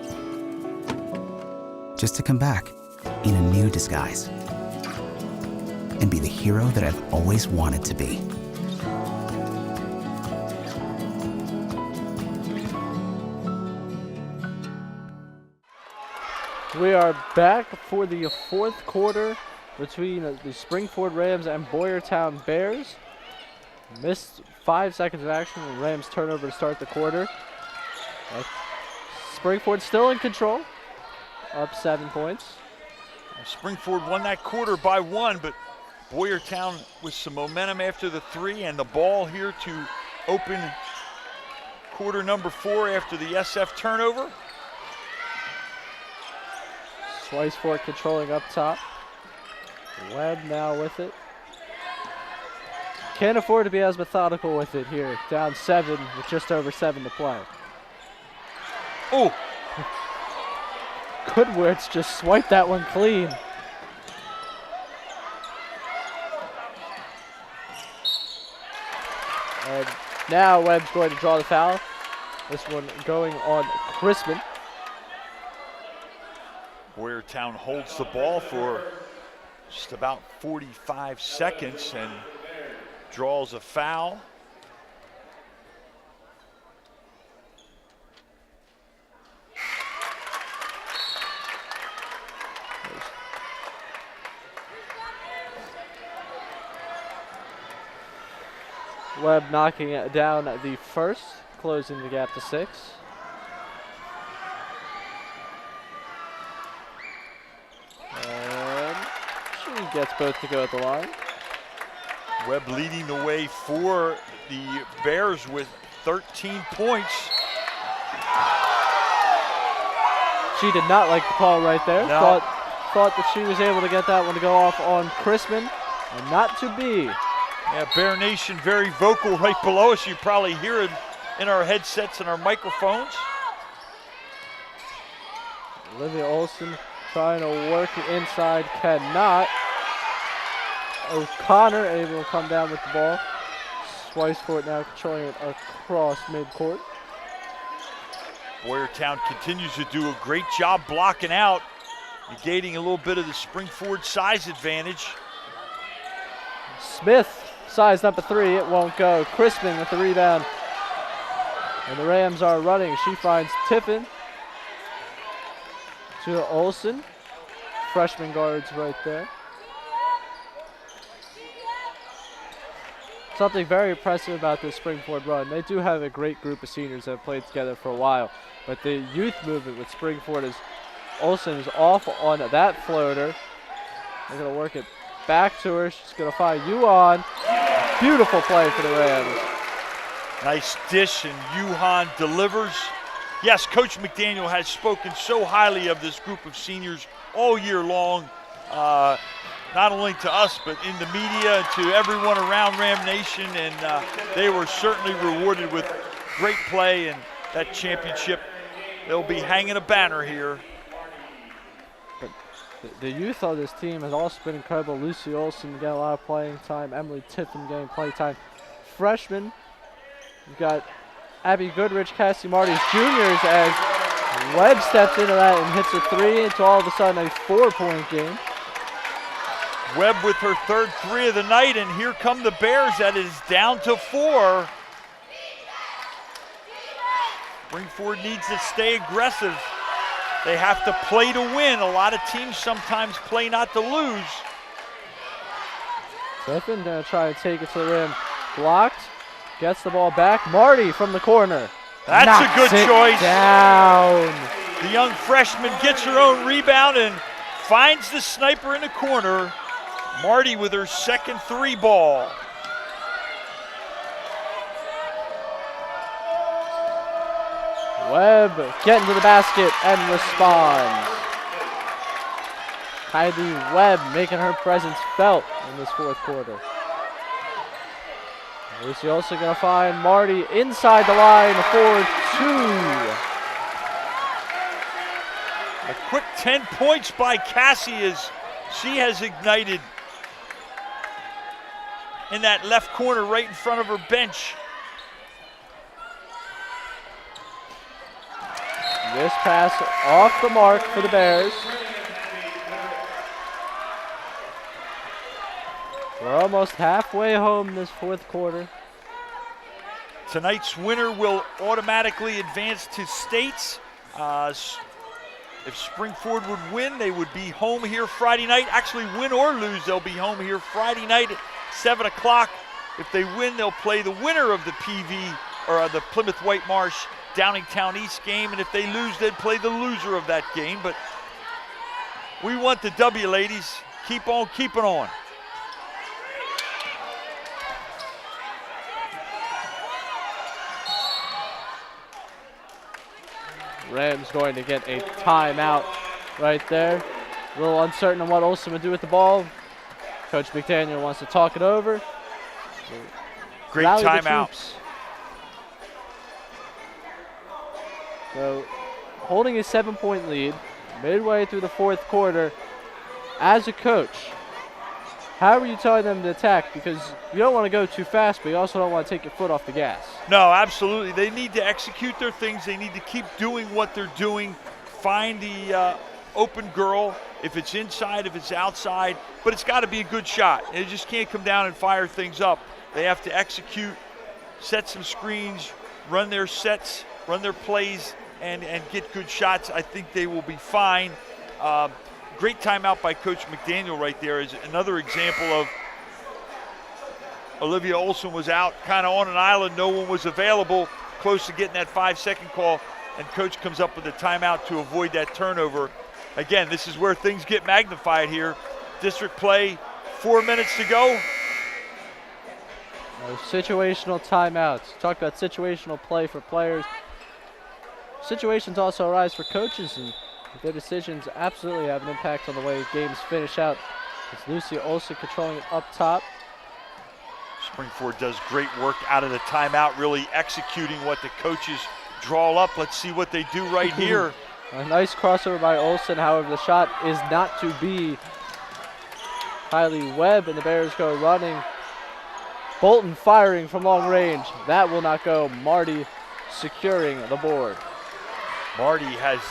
Just to come back in a new disguise and be the hero that I've always wanted to be. We are back for the fourth quarter between the Springford Rams and Boyertown Bears. Missed 5 seconds of action and Rams turnover to start the quarter. Springford still in control, up 7 points. Springford won that quarter by 1, but Boyertown with some momentum after the 3 and the ball here to open quarter number 4 after the SF turnover. Swiceford controlling up top. Webb now with it. Can't afford to be as methodical with it here. Down 7 with just over 7 to play. Oh! Goodwitz just swiped that one clean. And now Webb's going to draw the foul. This one going on Crispin. Boyertown holds the ball for just about 45 seconds and draws a foul. Webb knocking it down the first, closing the gap to 6. And she gets both to go at the line. Webb leading the way for the Bears with 13 points. She did not like the call right there. No. Thought that she was able to get that one to go off on Crispin, and not to be. Yeah, Bear Nation very vocal right below us. You probably hear it in our headsets and our microphones. Olivia Olson trying to work it inside, cannot. O'Connor able to come down with the ball. Swiceford now controlling it across midcourt. Boyertown continues to do a great job blocking out, negating a little bit of the Springford size advantage. Smith sized up a 3, it won't go. Crispin with the rebound. And the Rams are running. She finds Tiffin to Olson. Freshman guards right there. Something very impressive about this Springford run. They do have a great group of seniors that have played together for a while. But the youth movement with Springford is Olson is off on that floater. They're going to work it back to her. She's going to find Yuan. Beautiful play for the Rams. Nice dish, and Yuhan delivers. Yes, Coach McDaniel has spoken so highly of this group of seniors all year long, not only to us, but in the media, to everyone around Ram Nation, and they were certainly rewarded with great play and that championship. They'll be hanging a banner here. The youth on this team has also been incredible. Lucy Olson getting a lot of playing time. Emily Tiffin getting play time. Freshmen, you've got Abby Goodrich, Cassie Marty's juniors, as Webb steps into that and hits a 3 into all of a sudden a 4-point game. Webb with her third 3 of the night, and here come the Bears. That is down to 4. Springford needs to stay aggressive. They have to play to win. A lot of teams sometimes play not to lose. Tiffin gonna try to take it to the rim. Blocked. Gets the ball back. Marty from the corner. That's a good choice. Down. The young freshman gets her own rebound and finds the sniper in the corner. Marty with her second 3 ball. Webb getting to the basket and responds. Kylie Webb making her presence felt in this fourth quarter. Lucy also going to find Marty inside the line for 2. A quick 10 points by Cassie as she has ignited in that left corner right in front of her bench. This pass off the mark for the Bears. We're almost halfway home this fourth quarter. Tonight's winner will automatically advance to states. If Springford would win, they would be home here Friday night. Actually, win or lose, they'll be home here Friday night at 7 o'clock. If they win, they'll play the winner of the PV, or the Plymouth White Marsh Downingtown East game. And if they lose, they'd play the loser of that game. But we want the W, ladies. Keep on keeping on. Rams going to get a timeout right there. A little uncertain on what Olsen would do with the ball. Coach McDaniel wants to talk it over. Great timeout. So, holding a 7-point lead midway through the fourth quarter, as a coach, how are you telling them to attack? Because you don't want to go too fast, but you also don't want to take your foot off the gas. No, absolutely. They need to execute their things. They need to keep doing what they're doing. Find the open girl, if it's inside, if it's outside. But it's got to be a good shot. They just can't come down and fire things up. They have to execute, set some screens, run their sets, run their plays, and get good shots. I think they will be fine. Great timeout by Coach McDaniel right there is another example of Olivia Olsen was out kind of on an island. No one was available, close to getting that 5-second call, and Coach comes up with a timeout to avoid that turnover. Again, this is where things get magnified here. District play, 4 minutes to go. Situational timeouts. Talk about situational play for players. Situations also arise for coaches, and their decisions absolutely have an impact on the way games finish out. It's Lucia Olsen controlling it up top. Springford does great work out of the timeout, really executing what the coaches draw up. Let's see what they do right here. A nice crossover by Olsen. However, the shot is not to be. Kylie Webb and the Bears go running. Bolton firing from long range. That will not go. Marty securing the board. Marty has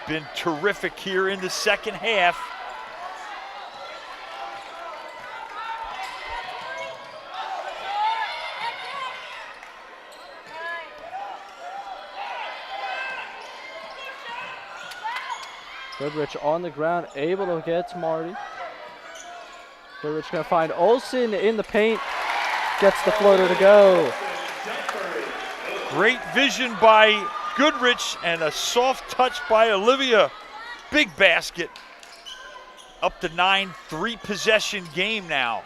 been terrific here in the second half. Goodrich on the ground, able to get to Marty. Goodrich going to find Olsen in the paint. Gets the floater to go. Great vision by Goodrich and a soft touch by Olivia. Big basket. Up to 9, 3-possession game now.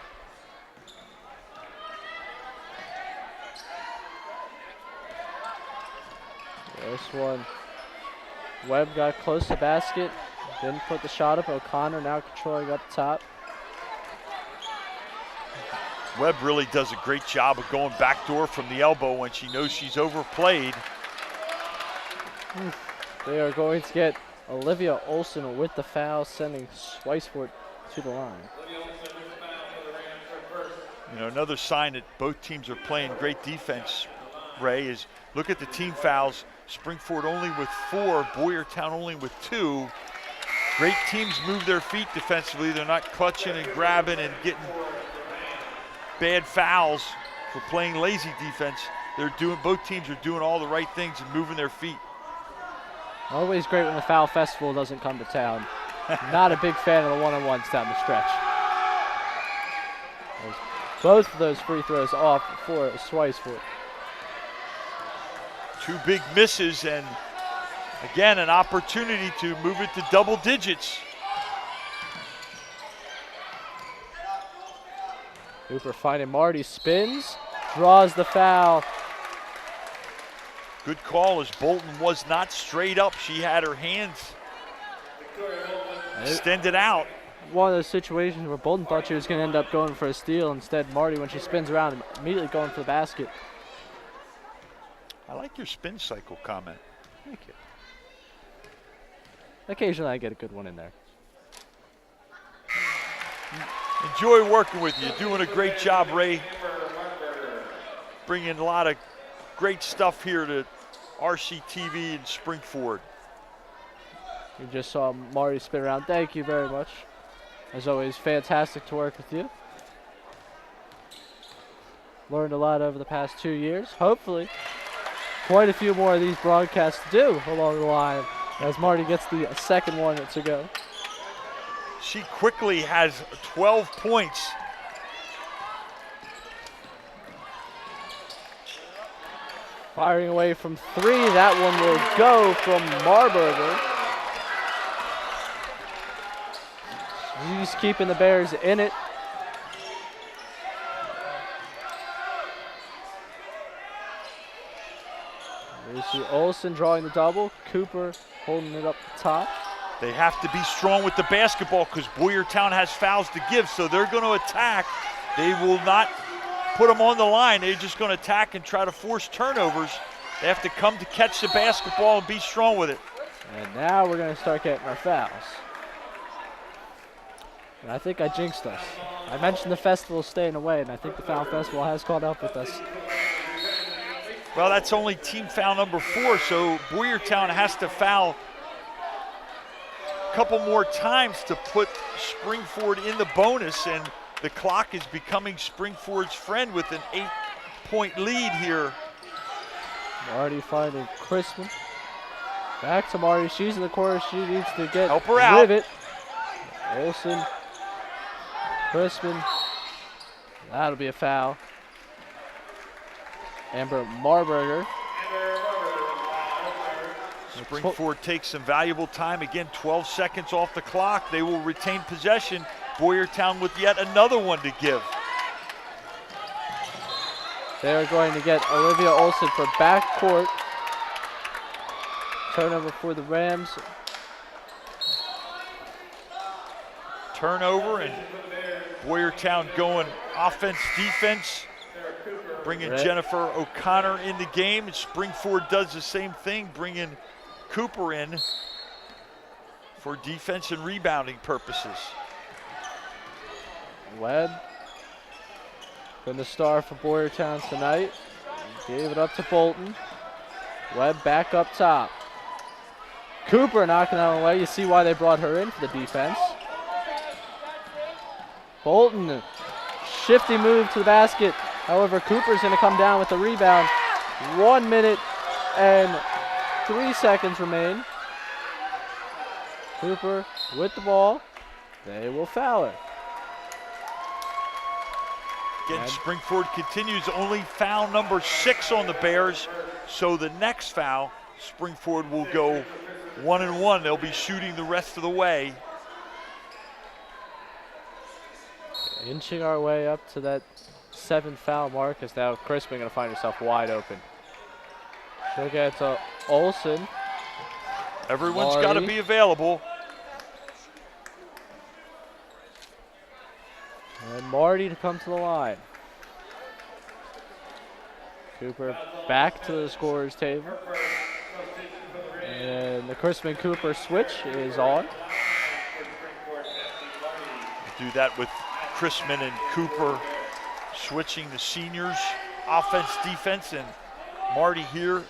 This one, Webb got close to basket. Didn't put the shot up. O'Connor now controlling up top. Webb really does a great job of going backdoor from the elbow when she knows she's overplayed. They are going to get Olivia Olsen with the foul, sending Swiceford to the line. You know, another sign that both teams are playing great defense, Ray, is look at the team fouls. Springford only with 4, Boyertown only with 2. Great teams move their feet defensively. They're not clutching and grabbing and getting bad fouls for playing lazy defense. Both teams are doing all the right things and moving their feet. Always great when the foul festival doesn't come to town. Not a big fan of the one-on-ones down the stretch. Both of those free throws off for Swiceford. 2 big misses, and again, an opportunity to move it to double digits. Hooper finding Marty, spins, draws the foul. Good call, as Bolton was not straight up. She had her hands extended out. One of those situations where Bolton thought she was going to end up going for a steal. Instead, Marty, when she spins around, immediately going for the basket. I like your spin cycle comment. Thank you. Occasionally I get a good one in there. Enjoy working with you. Doing a great job, Ray. Bringing a lot of great stuff here to RCTV and Springford. You just saw Marty spin around. Thank you very much. As always, fantastic to work with you. learned a lot over the past 2 years. Hopefully, quite a few more of these broadcasts to do along the line as Marty gets the second one to go. She quickly has 12 points. Firing away from 3, that one will go from Marburger. She's keeping the Bears in it. You see Olsen drawing the double, Cooper holding it up the top. They have to be strong with the basketball because Boyertown has fouls to give, so they're going to attack. They will not put them on the line. They're just going to attack and try to force turnovers. They have to come to catch the basketball and be strong with it. And now we're going to start getting our fouls. And I think I jinxed us. I mentioned the festival staying away, and I think the foul festival has caught up with us. Well, that's only team foul number 4, so Boyertown has to foul a couple more times to put Springford in the bonus, and the clock is becoming Springford's friend with an 8-point lead here. Marty finding Crispin. Back to Marty. She's in the corner. She needs to get help her out. Rivet. Olsen. Crispin. That'll be a foul. Amber Marburger. Springford takes some valuable time. Again, 12 seconds off the clock. They will retain possession. Boyertown with yet another one to give. They're going to get Olivia Olsen for backcourt. Turnover for the Rams. Turnover, and Boyertown going offense, defense, bringing Jennifer O'Connor in the game. And Springford does the same thing, bringing Cooper in for defense and rebounding purposes. Webb, been the star for Boyertown tonight. Gave it up to Bolton. Webb back up top. Cooper knocking out away. You see why they brought her in for the defense. Bolton, shifty move to the basket. However, Cooper's going to come down with the rebound. 1 minute and 3 seconds remain. Cooper with the ball. They will foul her. Again, Springford continues, only foul number 6 on the Bears. So the next foul, Springford will go 1-1. They'll be shooting the rest of the way. Inching our way up to that 7th foul mark, as now Crispin going to find herself wide open. She'll get to Olsen. Everyone's got to be available. And Marty to come to the line. Cooper back to the scorer's table. And the Crispin Cooper switch is on. Do that with Crispin and Cooper switching the seniors, offense, defense, and Marty here.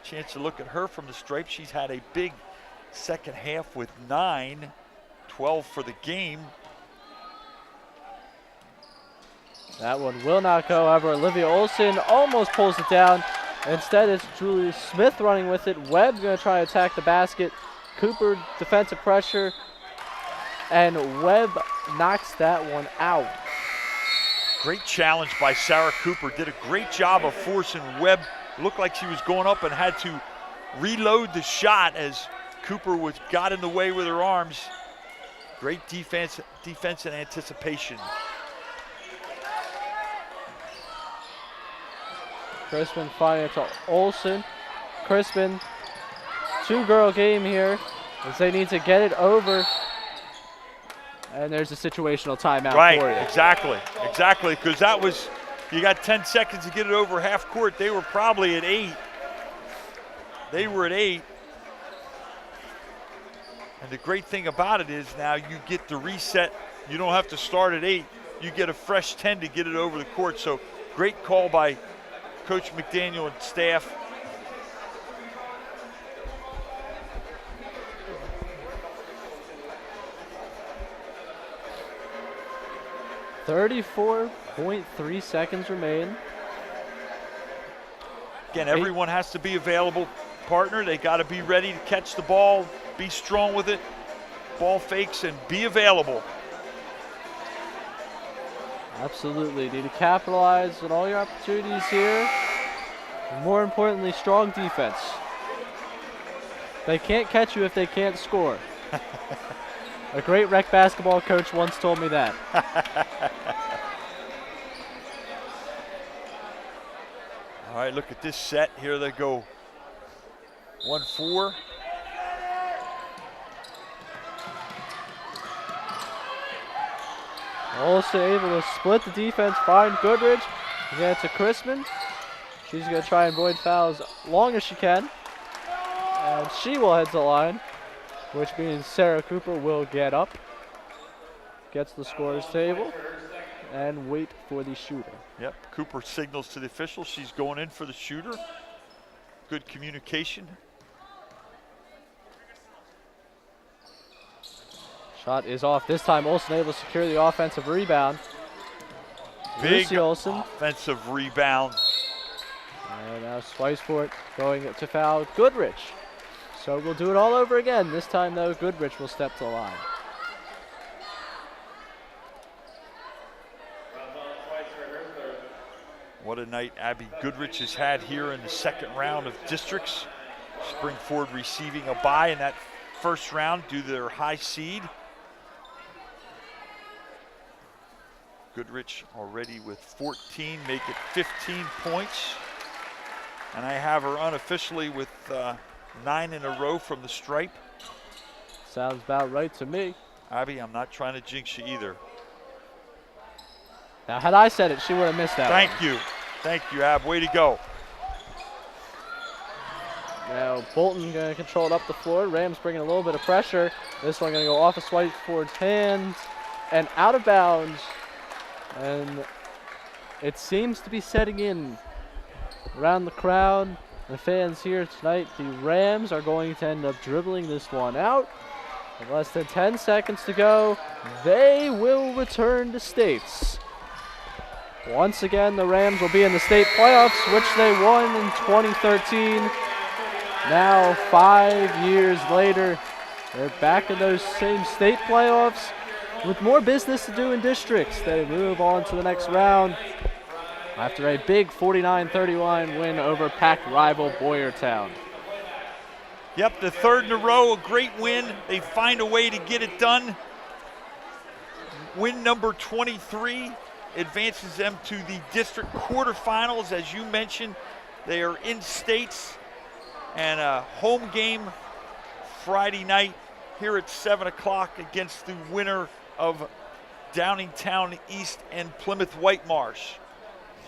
Chance to look at her from the stripe. She's had a big second half with 9, 12 for the game. That one will not go. However, Olivia Olsen almost pulls it down. Instead, it's Julie Smith running with it. Webb going to try to attack the basket. Cooper defensive pressure. And Webb knocks that one out. Great challenge by Sarah Cooper. Did a great job of forcing Webb. Looked like she was going up and had to reload the shot as Cooper got in the way with her arms. Great defense and anticipation. Crispin finding it to Olsen. Crispin, 2-girl game here as they need to get it over. And there's a situational timeout for you. Right, exactly, because that was, you got 10 seconds to get it over half court. They were probably at 8. They were at 8. And the great thing about it is now you get the reset. You don't have to start at 8. You get a fresh 10 to get it over the court. So great call by Coach McDaniel and staff. .3 seconds remain. Again, everyone has to be available, partner. They got to be ready to catch the ball, be strong with it, ball fakes, and be available. Absolutely. Need to capitalize on all your opportunities here. And more importantly, strong defense. They can't catch you if they can't score. A great rec basketball coach once told me that. All right, look at this set. Here they go. 1-4. Also able to split the defense, find Goodrich. Get it to Chrisman. She's going to try and avoid fouls long as she can. And she will head to the line, which means Sarah Cooper will get up. Gets the scorer's table and wait for the shooter. Yep, Cooper signals to the official. She's going in for the shooter. Good communication. Shot is off. This time Olsen able to secure the offensive rebound. Big Lucy Olsen. Offensive rebound. And now Swisefort going to foul Goodrich. So we'll do it all over again. This time though, Goodrich will step to the line. What a night Abby Goodrich has had here in the second round of districts. Springford receiving a bye in that first round due to their high seed. Goodrich already with 14, make it 15 points. And I have her unofficially with 9 in a row from the stripe. Sounds about right to me. Abby, I'm not trying to jinx you either. Now, had I said it, she would have missed that Thank one. you. Thank you, Ab. Way to go. Now, Bolton going to control it up the floor. Rams bringing a little bit of pressure. This one going to go off of Swiseford's hands and out of bounds. And it seems to be setting in around the crowd. The fans here tonight, the Rams are going to end up dribbling this one out. With less than 10 seconds to go, they will return to states. Once again, the Rams will be in the state playoffs, which they won in 2013. Now, 5 years later, they're back in those same state playoffs with more business to do in districts. They move on to the next round after a big 49-31 win over pack rival Boyertown. Yep, the third in a row, a great win. They find a way to get it done. Win number 23 advances them to the district quarterfinals. As you mentioned, they are in states, and a home game Friday night here at 7 o'clock against the winner of Downingtown East and Plymouth Whitemarsh.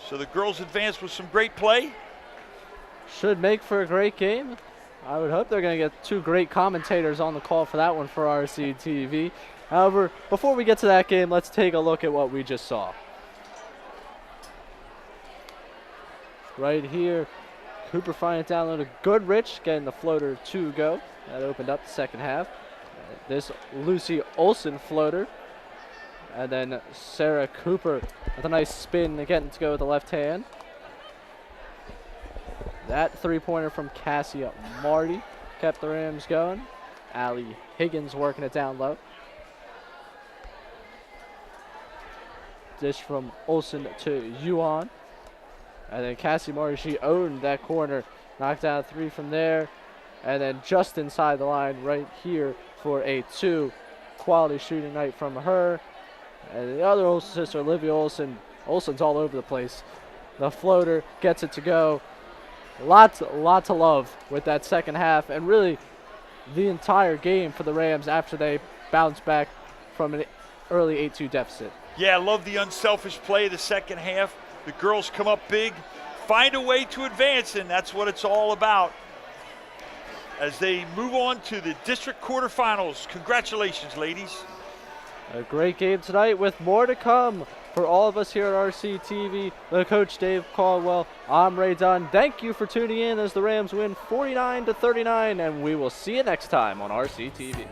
So the girls advance with some great play. Should make for a great game. I would hope they're going to get two great commentators on the call for that one for RCTV. However, before we get to that game, let's take a look at what we just saw. Right here, Cooper finding it down low to Goodrich, getting the floater to go. That opened up the second half. This Lucy Olsen floater. And then Sarah Cooper with a nice spin again to go with the left hand. That three-pointer from Cassia Marty kept the Rams going. Allie Higgins working it down low. Dish from Olsen to Yuan. And then Cassie Marty, she owned that corner. Knocked out a three from there. And then just inside the line right here for a 2. Quality shooting night from her. And the other Olsen sister, Olivia Olsen. Olsen's all over the place. The floater gets it to go. Lots of love with that second half. And really the entire game for the Rams after they bounced back from an early 8-2 deficit. Yeah, I love the unselfish play of the second half. The girls come up big, find a way to advance, and that's what it's all about. As they move on to the district quarterfinals. Congratulations, ladies. A great game tonight with more to come for all of us here at RCTV. The coach Dave Caldwell, I'm Ray Dunn. Thank you for tuning in as the Rams win 49-39, and we will see you next time on RCTV.